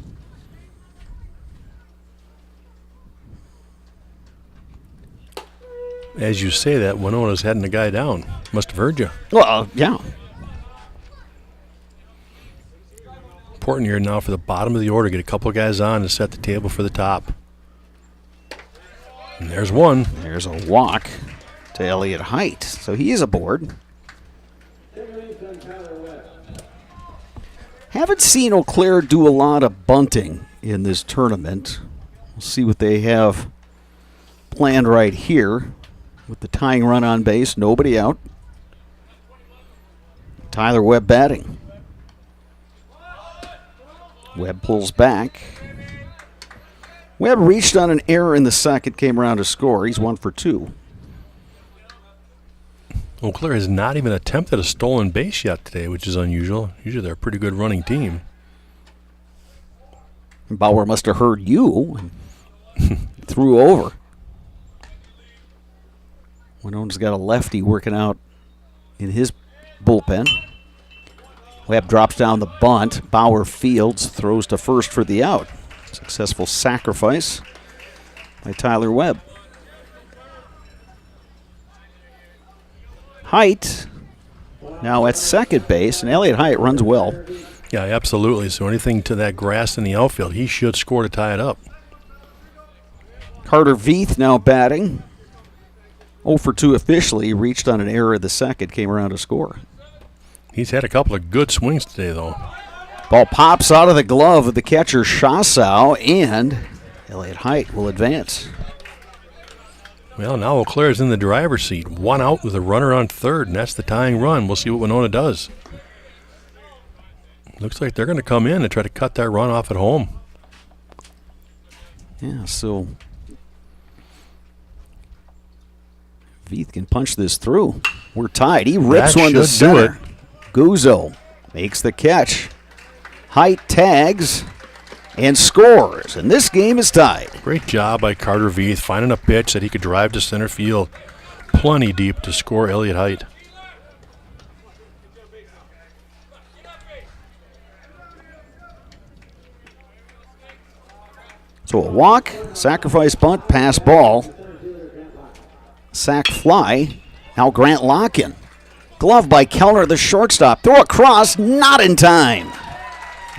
As you say that, Winona's heading the guy down. Must have heard you. Well, yeah. Important here now for the bottom of the order. Get a couple of guys on to set the table for the top. And there's one. There's a walk to Elliott Height. So he is aboard. Haven't seen Eau Claire do a lot of bunting in this tournament. We'll see what they have planned right here. With the tying run on base, nobody out. Tyler Webb batting. Webb pulls back. Webb reached on an error in the second, came around to score. He's 1 for 2. Eau Claire has not even attempted a stolen base yet today, which is unusual. Usually they're a pretty good running team. Bauer must have heard you and threw over. Winona's got a lefty working out in his bullpen. Webb drops down the bunt. Bauer fields, throws to first for the out. Successful sacrifice by Tyler Webb. Height now at second base, and Elliott Height runs well. Yeah, absolutely. So anything to that grass in the outfield, he should score to tie it up. Carter Veith now batting. 0 for 2 officially. He reached on an error in the second, came around to score. He's had a couple of good swings today, though. Ball pops out of the glove of the catcher, Shasau, and Elliott Height will advance. Well, now Eau Claire's in the driver's seat. 1 out with a runner on third, and that's the tying run. We'll see what Winona does. Looks like they're going to come in and try to cut that run off at home. Yeah, so Veith can punch this through. We're tied. He rips one to center. Guzzo makes the catch. Height tags and scores, and this game is tied. Great job by Carter Veith finding a pitch that he could drive to center field plenty deep to score Elliott Height. So a walk, sacrifice bunt, pass ball, sack fly. Now Grant Locken. Glove by Kellner, the shortstop. Throw across, not in time.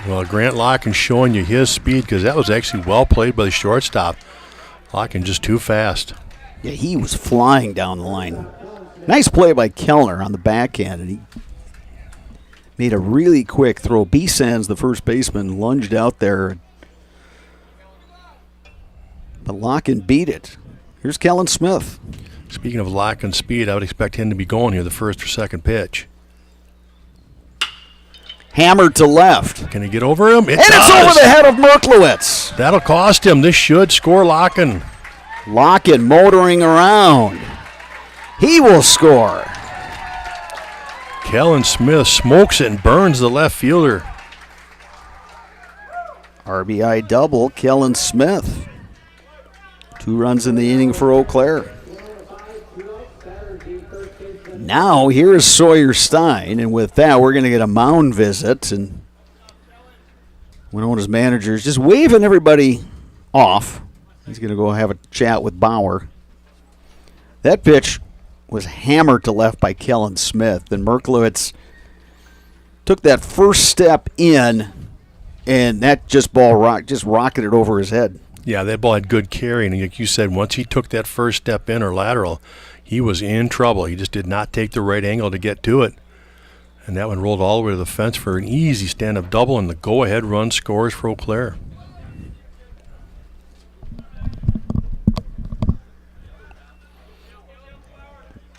Well, Grant Locken showing you his speed because that was actually well played by the shortstop. Locken just too fast. Yeah, he was flying down the line. Nice play by Kellner on the backhand, and he made a really quick throw. B. Sands, the first baseman, lunged out there. But Locken beat it. Here's Kellen Smith. Speaking of Locken's speed, I would expect him to be going here the first or second pitch. Hammered to left. Can he get over him? It's over the head of Merklowitz. That'll cost him. This should score Locken. Locken motoring around. He will score. Kellen Smith smokes it and burns the left fielder. RBI double, Kellen Smith. 2 runs in the inning for Eau Claire. Now, here's Sawyer Stein, and with that, we're going to get a mound visit. And Winona's manager is just waving everybody off. He's going to go have a chat with Bauer. That pitch was hammered to left by Kellen Smith, and Merklowitz took that first step in, and that just rocketed over his head. Yeah, that ball had good carrying, and like you said, once he took that first step in or lateral, he was in trouble. He just did not take the right angle to get to it. And that one rolled all the way to the fence for an easy stand-up double, and the go-ahead run scores for Eau Claire.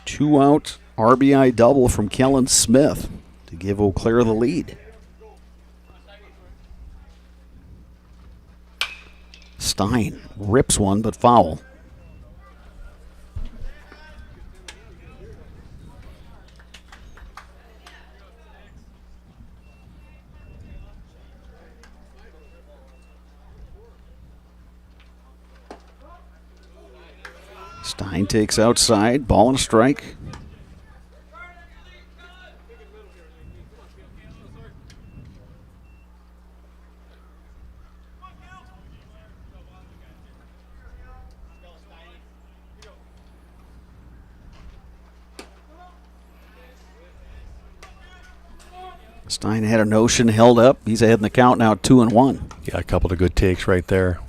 Two-out RBI double from Kellen Smith to give Eau Claire the lead. Stein rips one, but foul. Stein takes outside, ball and a strike. Stein had a notion, held up. He's ahead in the count now, 2-1. Yeah, a couple of good takes right there.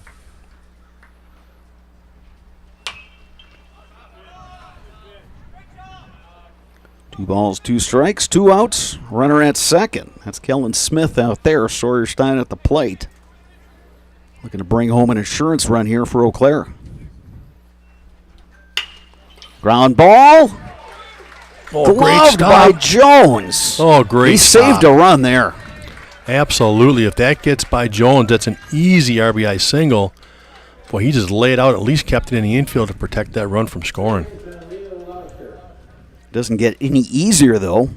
Two balls, two strikes, two outs. Runner at second. That's Kellen Smith out there. Sawyer Stein at the plate. Looking to bring home an insurance run here for Eau Claire. Ground ball. Oh, great Gloved stop by Jones. Oh, great He stop. saved a run there. Absolutely. If that gets by Jones, that's an easy RBI single. Boy, he just laid out, at least kept it in the infield to protect that run from scoring. Doesn't get any easier, though,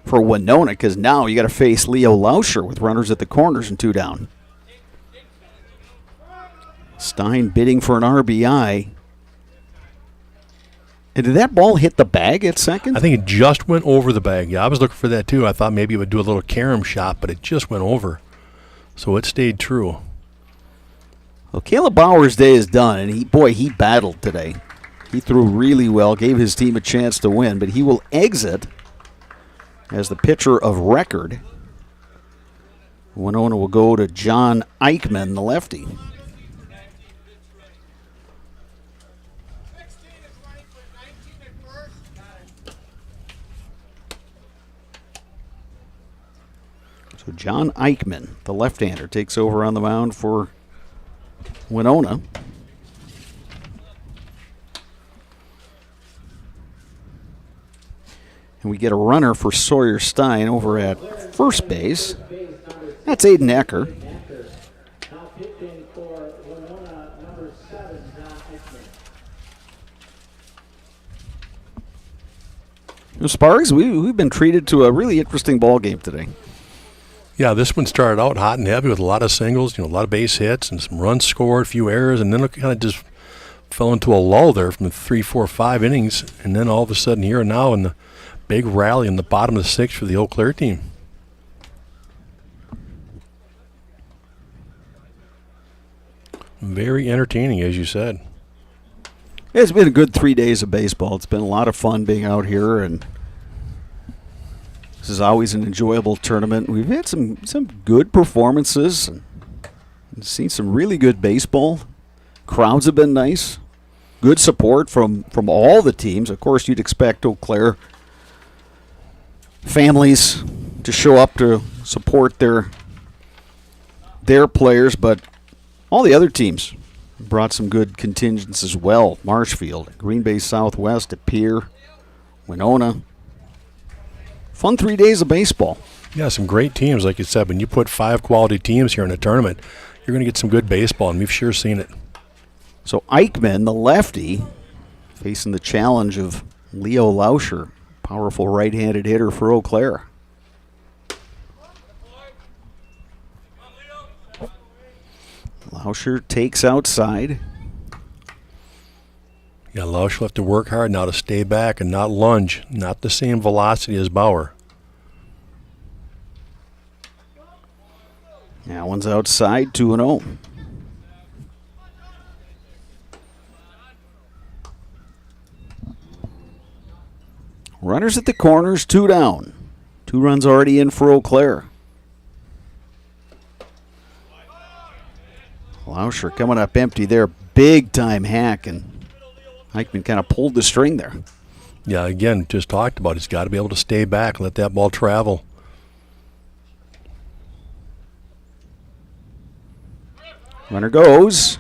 for Winona, because now you got to face Leo Lauscher with runners at the corners and two down. Stein bidding for an RBI. And did that ball hit the bag at second? I think it just went over the bag. Yeah, I was looking for that too. I thought maybe it would do a little carom shot, but it just went over. So it stayed true. Well, Caleb Bauer's day is done, and he battled today. He threw really well, gave his team a chance to win, but he will exit as the pitcher of record. Winona will go to John Eichmann, the lefty. So John Eichmann, the left-hander, takes over on the mound for Winona. And we get a runner for Sawyer Stein over at first base. That's Aiden Ecker. Sparks, we've been treated to a really interesting ball game today. Yeah, this one started out hot and heavy with a lot of singles, a lot of base hits and some runs scored, a few errors, and then it kind of just fell into a lull there from 3, 4, 5 innings, and then all of a sudden here and now in the big rally in the bottom of the sixth for the Eau Claire team. Very entertaining, as you said. It's been a good 3 days of baseball. It's been a lot of fun being out here, and this is always an enjoyable tournament. We've had some good performances and seen some really good baseball. Crowds have been nice. Good support from all the teams. Of course, you'd expect Eau Claire families to show up to support their players, but all the other teams brought some good contingents as well. Marshfield, Green Bay Southwest, at Pier, Winona. Fun 3 days of baseball. Yeah, some great teams. Like you said, when you put 5 quality teams here in a tournament, you're going to get some good baseball, and we've sure seen it. So Eichmann, the lefty, facing the challenge of Leo Lauscher, powerful right-handed hitter for Eau Claire. Lauscher takes outside. Yeah, Lauscher will have to work hard now to stay back and not lunge. Not the same velocity as Bauer. That one's outside, 2-0. Runners at the corners, 2 down. 2 runs already in for Eau Claire. Lauscher coming up empty there. Big time hack, and Eichmann kind of pulled the string there. Yeah, again, just talked about, he's got to be able to stay back and let that ball travel. Runner goes.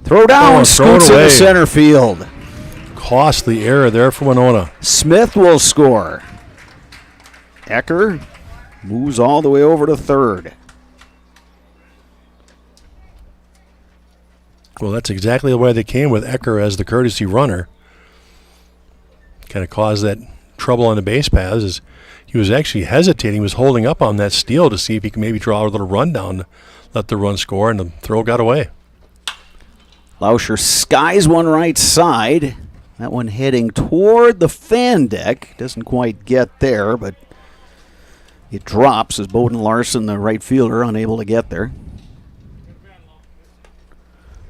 Throw down, scoots into center field. Costly error there for Winona. Smith will score. Ecker moves all the way over to third. Well, that's exactly the way they came with Ecker as the courtesy runner. Kind of caused that trouble on the base paths. As he was actually hesitating. He was holding up on that steal to see if he could maybe draw a little run down to let the run score, and the throw got away. Lauscher skies one right side. That one heading toward the fan deck. Doesn't quite get there, but it drops as Bowden Larson, the right fielder, unable to get there.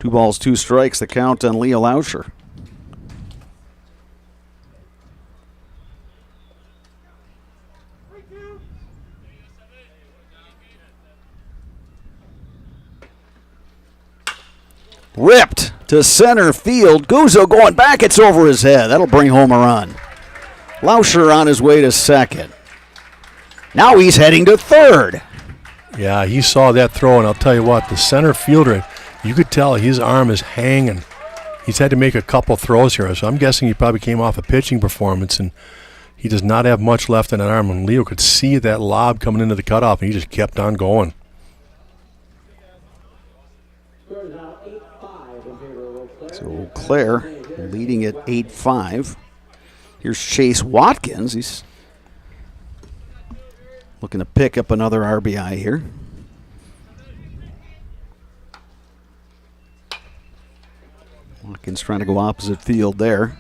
2 balls, 2 strikes, the count on Leo Lauscher. Ripped to center field. Guzzo going back. It's over his head. That'll bring home a run. Lauscher on his way to second. Now he's heading to third. Yeah, he saw that throw, and I'll tell you what, the center fielder, you could tell his arm is hanging. He's had to make a couple throws here, so I'm guessing he probably came off a pitching performance, and he does not have much left in that arm. And Leo could see that lob coming into the cutoff, and he just kept on going. So Eau Claire leading at 8-5. Here's Chase Watkins. He's looking to pick up another RBI here. Watkins trying to go opposite field there.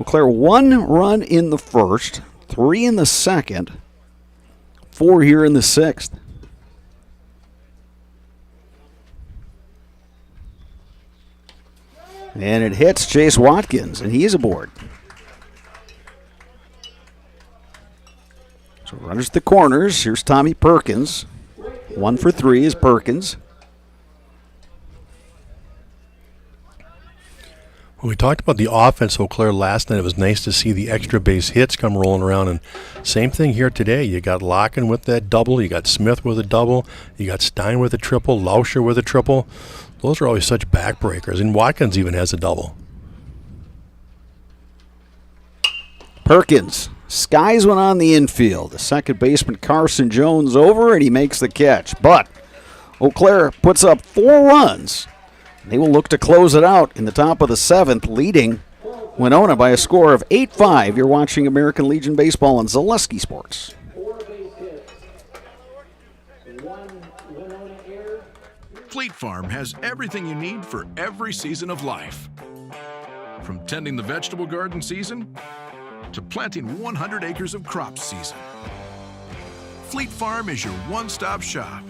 Eau Claire 1 run in the first, 3 in the second, 4 here in the sixth. And it hits Chase Watkins, and he's aboard. So runners at the corners. Here's Tommy Perkins. 1 for 3 is Perkins. When we talked about the offense, Eau Claire last night, it was nice to see the extra base hits come rolling around. And same thing here today. You got Locken with that double. You got Smith with a double. You got Stein with a triple. Lauscher with a triple. Those are always such backbreakers. And Watkins even has a double. Perkins skies one on the infield. The second baseman Carson Jones over, and he makes the catch. But Eau Claire puts up 4 runs. They will look to close it out in the top of the 7th, leading Winona by a score of 8-5. You're watching American Legion Baseball on Zaleski Sports. Fleet Farm has everything you need for every season of life. From tending the vegetable garden season to planting 100 acres of crops season. Fleet Farm is your one-stop shop.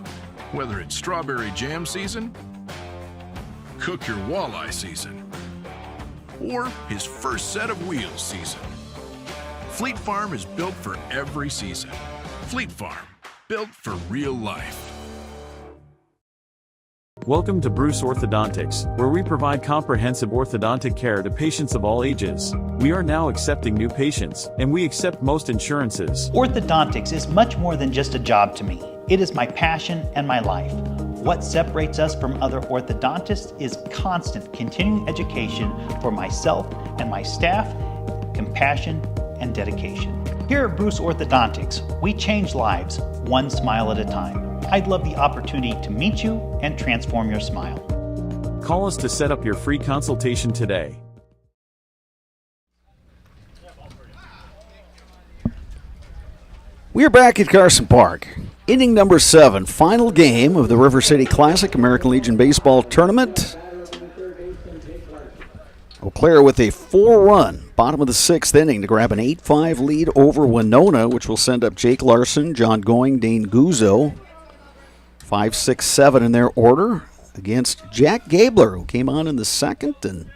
Whether it's strawberry jam season, cook your walleye season, or his first set of wheels season. Fleet Farm is built for every season. Fleet Farm, built for real life. Welcome to Bruce Orthodontics, where we provide comprehensive orthodontic care to patients of all ages. We are now accepting new patients, and we accept most insurances. Orthodontics is much more than just a job to me. It is my passion and my life. What separates us from other orthodontists is constant continuing education for myself and my staff, compassion, and dedication. Here at Bruce Orthodontics, we change lives one smile at a time. I'd love the opportunity to meet you and transform your smile. Call us to set up your free consultation today. We are back at Carson Park. Inning number 7, final game of the River City Classic American Legion Baseball Tournament. Eau Claire with a 4-run, bottom of the 6th inning to grab an 8-5 lead over Winona, which will send up Jake Larson, John Going, Dane Guzzo. 5, 6, 7 in their order against Jack Gabler, who came on in the second and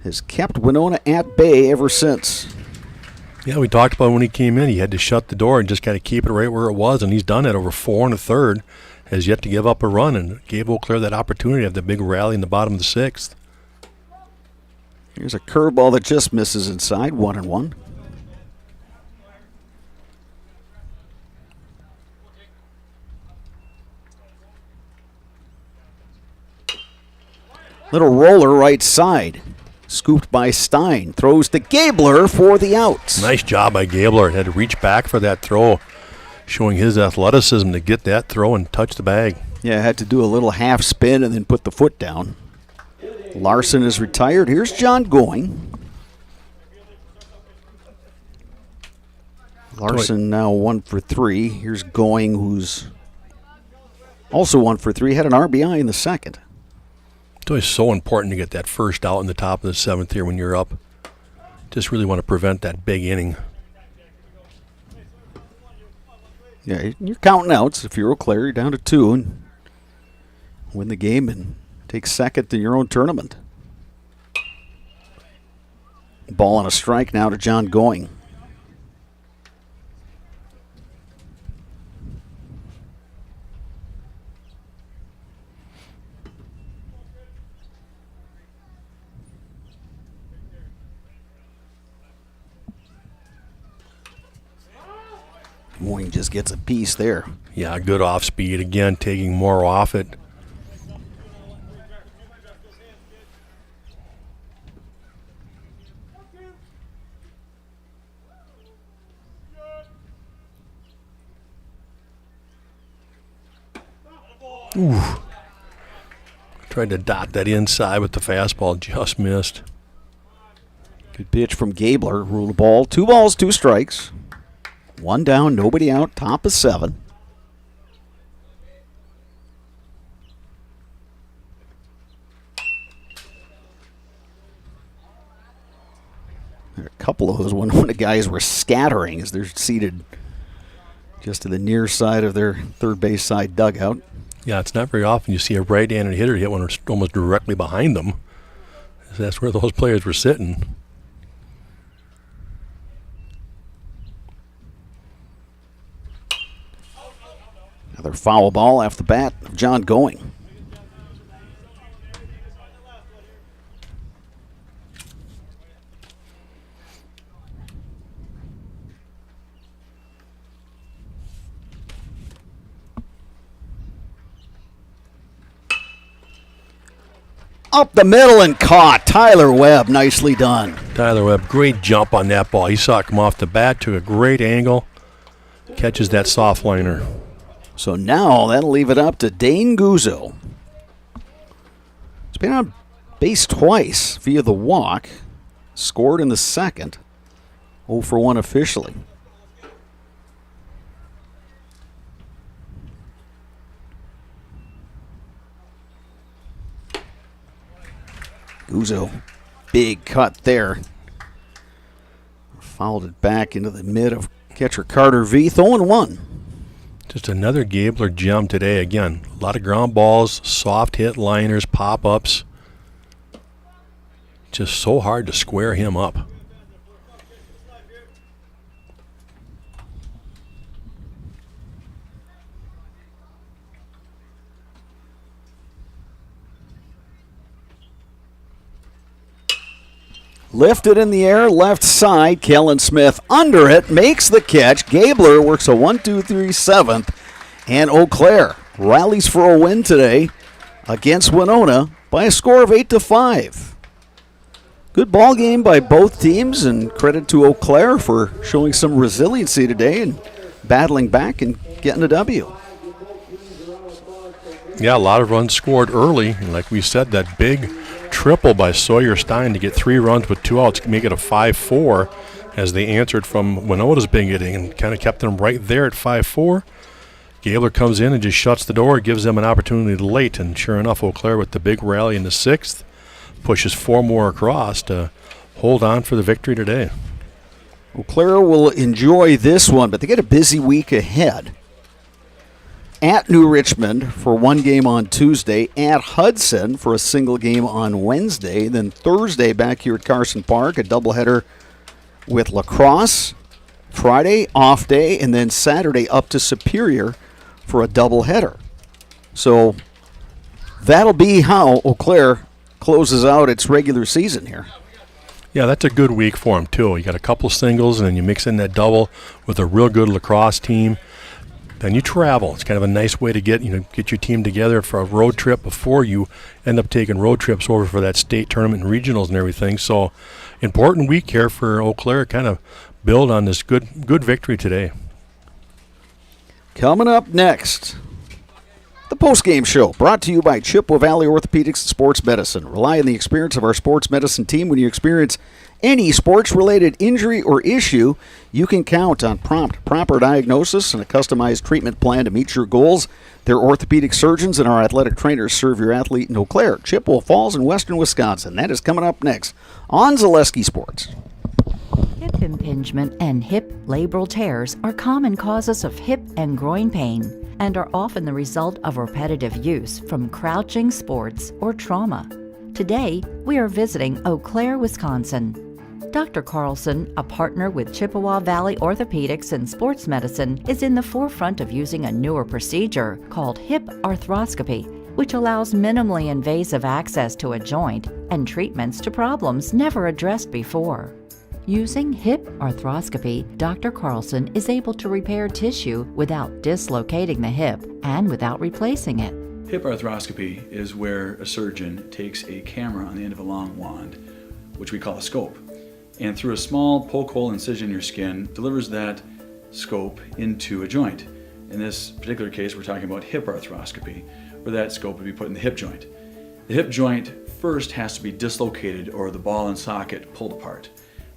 has kept Winona at bay ever since. Yeah, we talked about when he came in, he had to shut the door and just kind of keep it right where it was, and he's done it over 4 1/3, has yet to give up a run, and gave Eau Claire that opportunity to have the big rally in the bottom of the 6th. Here's a curveball that just misses inside, 1-1. Little roller right side. Scooped by Stein. Throws to Gabler for the out. Nice job by Gabler. Had to reach back for that throw, showing his athleticism to get that throw and touch the bag. Yeah, had to do a little half spin and then put the foot down. Larson is retired. Here's John Going. Larson now 1 for 3. Here's Going, who's also 1 for 3. Had an RBI in the second. It's always so important to get that first out in the top of the 7th here when you're up. Just really want to prevent that big inning. Yeah, you're counting outs. If you're Eau Claire, you're down to 2 and win the game and take second in your own tournament. Ball on a strike now to John Going. Moing just gets a piece there. Yeah, good off speed. Again, taking more off it. Ooh. Tried to dot that inside with the fastball, just missed. Good pitch from Gabler. Rule the ball. 2 balls, 2 strikes. 1 down, nobody out, top of 7. There are a couple of those when the guys were scattering as they're seated just to the near side of their third base side dugout. Yeah, it's not very often you see a right-handed hitter hit one almost directly behind them. That's where those players were sitting. Another foul ball off the bat of John Going. Up the middle and caught. Tyler Webb, nicely done. Tyler Webb, great jump on that ball. He saw it come off the bat, took a great angle, catches that soft liner. So now that'll leave it up to Dane Guzzo. He's been on base twice via the walk. Scored in the second. 0 for 1 officially. Guzzo, big cut there. Fouled it back into the mid of catcher Carter Veith. 0-1. Just another Gabler gem today. Again, a lot of ground balls, soft hit liners, pop-ups. Just so hard to square him up. Lifted in the air, left side. Kellen Smith under it, makes the catch. Gabler works a 1-2-3 7th. And Eau Claire rallies for a win today against Winona by a score of 8-5. Good ball game by both teams, and credit to Eau Claire for showing some resiliency today and battling back and getting a W. Yeah, a lot of runs scored early. And like we said, that big triple by Sawyer Stein to get 3 runs with 2 outs, make it a 5-4 as they answered from Winona's big hitting and kind of kept them right there at 5-4. Gabler comes in and just shuts the door, gives them an opportunity late, and sure enough, Eau Claire with the big rally in the 6th pushes 4 more across to hold on for the victory today. Eau Claire will enjoy this one, but they get a busy week ahead. At New Richmond for 1 game on Tuesday, at Hudson for a single game on Wednesday, then Thursday back here at Carson Park, a doubleheader with lacrosse, Friday off day, and then Saturday up to Superior for a doubleheader. So that'll be how Eau Claire closes out its regular season here. Yeah, that's a good week for them too. You got a couple singles, and then you mix in that double with a real good lacrosse team. Then you travel. It's kind of a nice way to get your team together for a road trip before you end up taking road trips over for that state tournament and regionals and everything. So important week here for Eau Claire, kind of build on this good victory today. Coming up next, the Postgame Show, brought to you by Chippewa Valley Orthopedics and Sports Medicine. Rely on the experience of our sports medicine team when you experience any sports-related injury or issue. You can count on prompt, proper diagnosis and a customized treatment plan to meet your goals. Their orthopedic surgeons and our athletic trainers serve your athlete in Eau Claire, Chippewa Falls, and western Wisconsin. That is coming up next on Zaleski Sports. Hip impingement and hip labral tears are common causes of hip and groin pain and are often the result of repetitive use from crouching sports or trauma. Today, we are visiting Eau Claire, Wisconsin. Dr. Carlson, a partner with Chippewa Valley Orthopedics and Sports Medicine, is in the forefront of using a newer procedure called hip arthroscopy, which allows minimally invasive access to a joint and treatments to problems never addressed before. Using hip arthroscopy, Dr. Carlson is able to repair tissue without dislocating the hip and without replacing it. Hip arthroscopy is where a surgeon takes a camera on the end of a long wand, which we call a scope, and through a small poke hole incision in your skin, delivers that scope into a joint. In this particular case, we're talking about hip arthroscopy, where that scope would be put in the hip joint. The hip joint first has to be dislocated or the ball and socket pulled apart.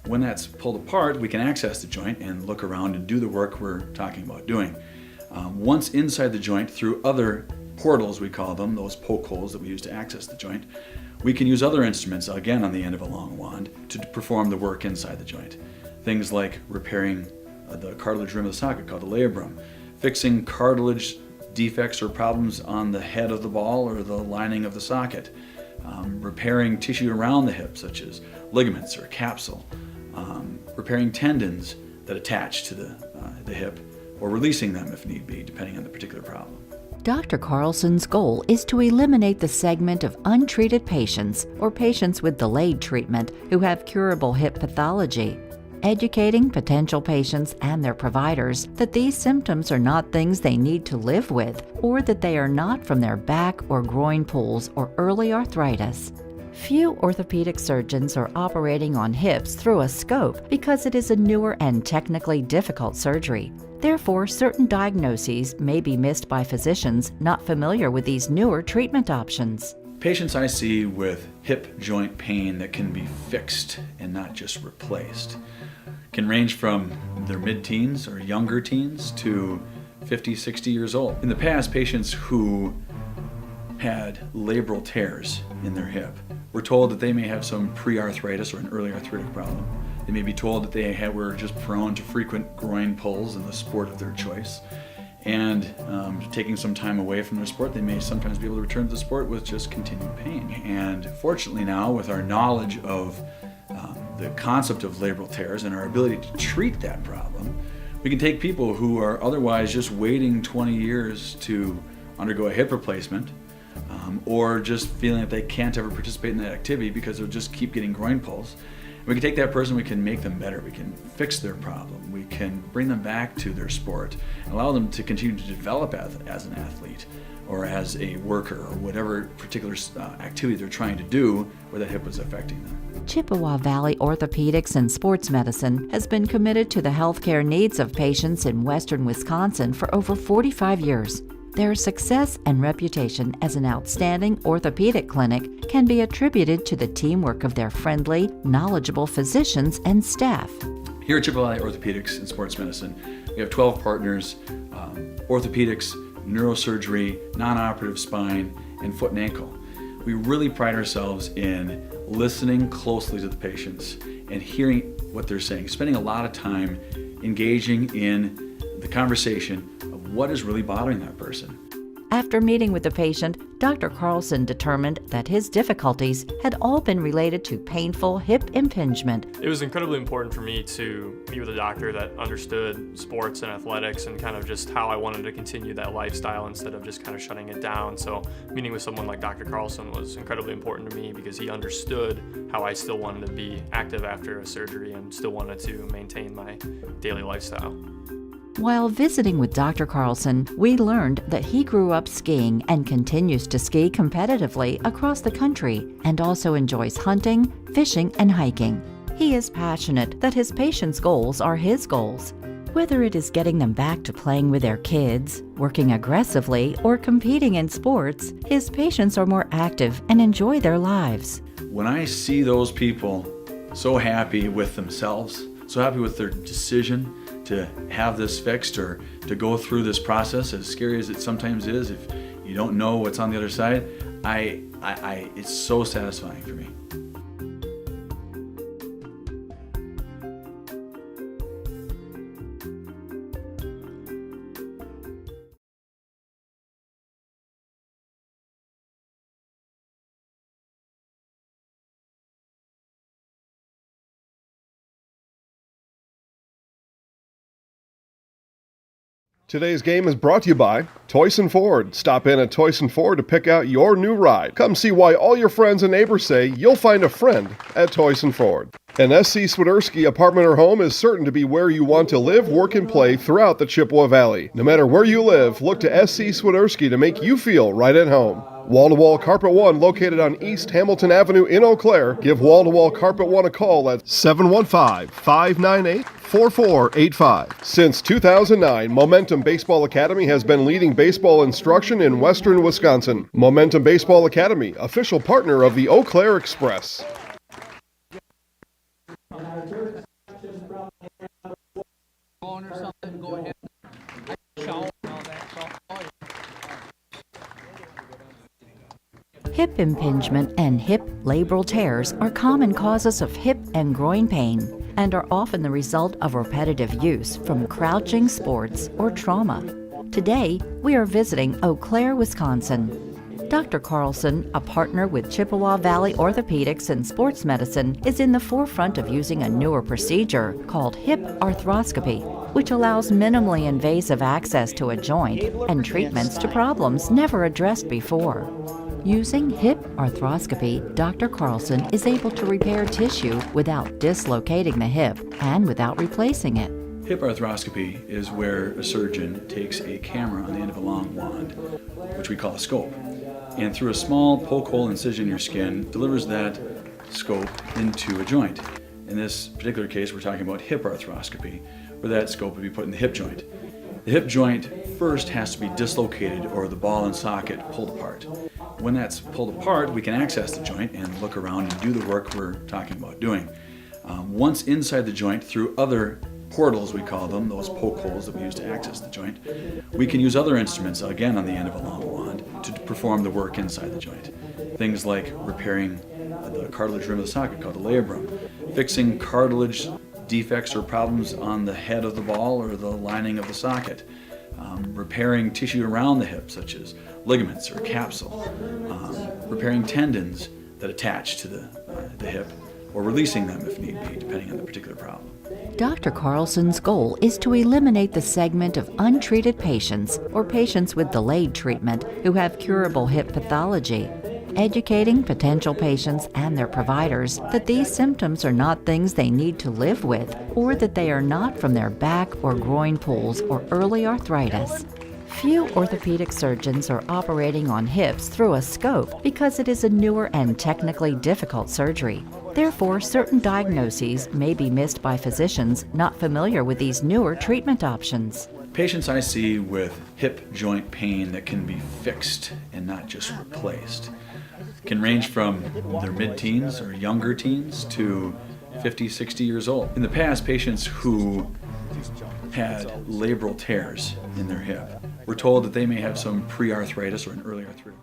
When that's pulled apart, we can access the joint and look around and do the work we're talking about doing. Once inside the joint, through other portals, we call them, those poke holes that we use to access the joint, we can use other instruments, again on the end of a long wand, to perform the work inside the joint. Things like repairing the cartilage rim of the socket, called the labrum, fixing cartilage defects or problems on the head of the ball or the lining of the socket, repairing tissue around the hip, such as ligaments or capsule, repairing tendons that attach to the hip, or releasing them if need be, depending on the particular problem. Dr. Carlson's goal is to eliminate the segment of untreated patients or patients with delayed treatment who have curable hip pathology, educating potential patients and their providers that these symptoms are not things they need to live with, or that they are not from their back or groin pulls or early arthritis. Few orthopedic surgeons are operating on hips through a scope because it is a newer and technically difficult surgery. Therefore, certain diagnoses may be missed by physicians not familiar with these newer treatment options. Patients I see with hip joint pain that can be fixed and not just replaced can range from their mid-teens or younger teens to 50, 60 years old. In the past, patients who had labral tears in their hip were told that they may have some pre-arthritis or an early arthritic problem. They may be told that they were just prone to frequent groin pulls in the sport of their choice. And taking some time away from their sport, they may sometimes be able to return to the sport with just continued pain. And fortunately now, with our knowledge of the concept of labral tears and our ability to treat that problem, we can take people who are otherwise just waiting 20 years to undergo a hip replacement, or just feeling that they can't ever participate in that activity because they'll just keep getting groin pulls. We can take that person, we can make them better, we can fix their problem, we can bring them back to their sport, and allow them to continue to develop as an athlete or as a worker or whatever particular activity they're trying to do where that hip was affecting them. Chippewa Valley Orthopedics and Sports Medicine has been committed to the healthcare needs of patients in western Wisconsin for over 45 years. Their success and reputation as an outstanding orthopedic clinic can be attributed to the teamwork of their friendly, knowledgeable physicians and staff. Here at Chippewa Valley Orthopedics and Sports Medicine, we have 12 partners, orthopedics, neurosurgery, non-operative spine, and foot and ankle. We really pride ourselves in listening closely to the patients and hearing what they're saying, spending a lot of time engaging in the conversation of what is really bothering that person. After meeting with the patient, Dr. Carlson determined that his difficulties had all been related to painful hip impingement. It was incredibly important for me to meet with a doctor that understood sports and athletics and kind of just how I wanted to continue that lifestyle instead of just kind of shutting it down. So meeting with someone like Dr. Carlson was incredibly important to me because he understood how I still wanted to be active after a surgery and still wanted to maintain my daily lifestyle. While visiting with Dr. Carlson, we learned that he grew up skiing and continues to ski competitively across the country and also enjoys hunting, fishing, and hiking. He is passionate that his patients' goals are his goals. Whether it is getting them back to playing with their kids, working aggressively, or competing in sports, his patients are more active and enjoy their lives. When I see those people so happy with themselves, so happy with their decision to have this fixed or to go through this process, as scary as it sometimes is, if you don't know what's on the other side, it's so satisfying for me. Today's game is brought to you by Toyson Ford. Stop in at Toyson Ford to pick out your new ride. Come see why all your friends and neighbors say you'll find a friend at Toyson Ford. An SC Swiderski apartment or home is certain to be where you want to live, work, and play throughout the Chippewa Valley. No matter where you live, look to SC Swiderski to make you feel right at home. Wall-to-Wall Carpet One, located on East Hamilton Avenue in Eau Claire. Give Wall-to-Wall Carpet One a call at 715-598-4485. Since 2009, Momentum Baseball Academy has been leading baseball instruction in western Wisconsin. Momentum Baseball Academy, official partner of the Eau Claire Express. Hip impingement and hip labral tears are common causes of hip and groin pain and are often the result of repetitive use from crouching, sports, or trauma. Today, we are visiting Eau Claire, Wisconsin. Dr. Carlson, a partner with Chippewa Valley Orthopedics and Sports Medicine, is in the forefront of using a newer procedure called hip arthroscopy, which allows minimally invasive access to a joint and treatments to problems never addressed before. Using hip arthroscopy, Dr. Carlson is able to repair tissue without dislocating the hip and without replacing it. Hip arthroscopy is where a surgeon takes a camera on the end of a long wand, which we call a scope, and through a small poke hole incision in your skin, delivers that scope into a joint. In this particular case, we're talking about hip arthroscopy, where that scope would be put in the hip joint. The hip joint first has to be dislocated or the ball and socket pulled apart. When that's pulled apart, we can access the joint and look around and do the work we're talking about doing. Once inside the joint, through other portals, we call them, those poke holes that we use to access the joint, we can use other instruments, again on the end of a long wand, to perform the work inside the joint. Things like repairing the cartilage rim of the socket, called the labrum, fixing cartilage defects or problems on the head of the ball or the lining of the socket, repairing tissue around the hip, such as ligaments or capsule, repairing tendons that attach to the hip, or releasing them if need be, depending on the particular problem. Dr. Carlson's goal is to eliminate the segment of untreated patients or patients with delayed treatment who have curable hip pathology, educating potential patients and their providers that these symptoms are not things they need to live with, or that they are not from their back or groin pulls or early arthritis. Few orthopedic surgeons are operating on hips through a scope because it is a newer and technically difficult surgery. Therefore, certain diagnoses may be missed by physicians not familiar with these newer treatment options. Patients I see with hip joint pain that can be fixed and not just replaced can range from their mid-teens or younger teens to 50, 60 years old. In the past, patients who had labral tears in their hip were told that they may have some pre-arthritis or an early arthritis.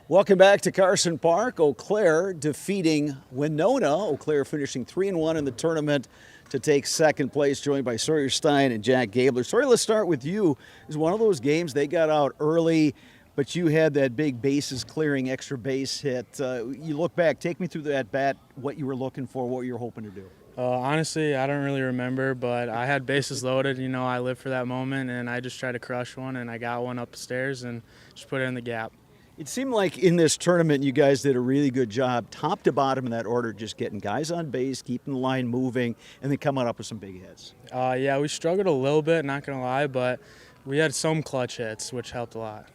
Welcome back to Carson Park. Eau Claire defeating Winona. Eau Claire finishing 3-1 in the tournament to take second place, joined by Sawyer Stein and Jack Gabler. Sawyer, let's start with you. It was one of those games, they got out early, but you had that big bases clearing extra base hit. You look back, take me through that bat, what you were looking for, what you were hoping to do. Honestly, I don't really remember, but I had bases loaded. You know, I lived for that moment, and I just tried to crush one, and I got one upstairs and just put it in the gap. It seemed like in this tournament you guys did a really good job, top to bottom in that order, just getting guys on base, keeping the line moving, and then coming up with some big hits. Yeah, we struggled a little bit, not going to lie, but we had some clutch hits, which helped a lot.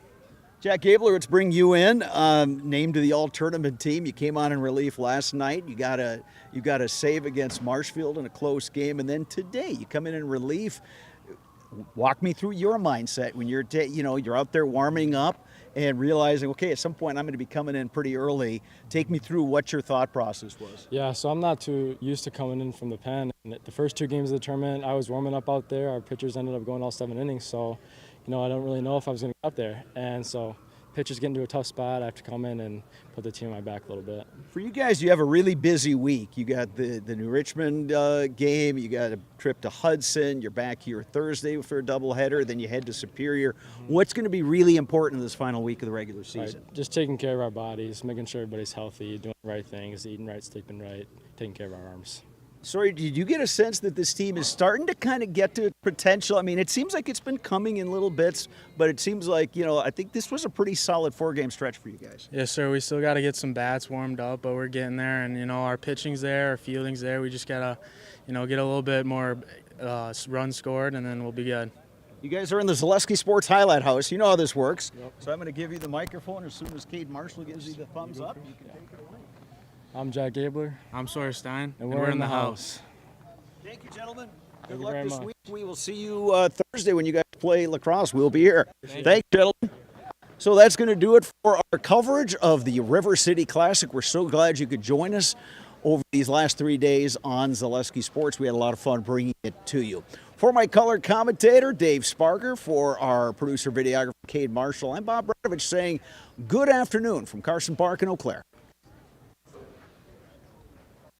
Jack Gabler, let's bring you in. Named to the all-tournament team. You came on in relief last night. You got a save against Marshfield in a close game, and then today you come in relief. Walk me through your mindset when you're out there warming up and realizing, okay, at some point I'm going to be coming in pretty early. Take me through what your thought process was. Yeah, so I'm not too used to coming in from the pen. The first two games of the tournament, I was warming up out there. Our pitchers ended up going all 7 innings, so I don't really know if I was going to get up there. And so pitchers get into a tough spot. I have to come in and put the team on my back a little bit. For you guys, you have a really busy week. You got the New Richmond game. You got a trip to Hudson. You're back here Thursday for a doubleheader. Then you head to Superior. What's going to be really important in this final week of the regular season? Right. Just taking care of our bodies, making sure everybody's healthy, doing the right things, eating right, sleeping right, taking care of our arms. Sorry, did you get a sense that this team is starting to kind of get to potential? I mean, it seems like it's been coming in little bits, but it seems like, I think this was a pretty solid 4-game stretch for you guys. Yes, sir. We still got to get some bats warmed up, but we're getting there. And, our pitching's there, our fielding's there. We just got to, get a little bit more runs scored, and then we'll be good. You guys are in the Zaleski Sports Highlight House. You know how this works. Yep. So I'm going to give you the microphone as soon as Cade Marshall gives you the thumbs up. You can take it away. I'm Jack Gabler. I'm Sawyer Stein. And we're in the house. Thank you, gentlemen. Good Thank you luck very this much. week. We will see you Thursday when you guys play lacrosse. We'll be here. Thank you, gentlemen. So that's going to do it for our coverage of the River City Classic. We're so glad you could join us over these last 3 days on Zaleski Sports. We had a lot of fun bringing it to you. For my color commentator, Dave Sparker, for our producer, videographer, Cade Marshall, I'm Bob Bradovich saying good afternoon from Carson Park in Eau Claire.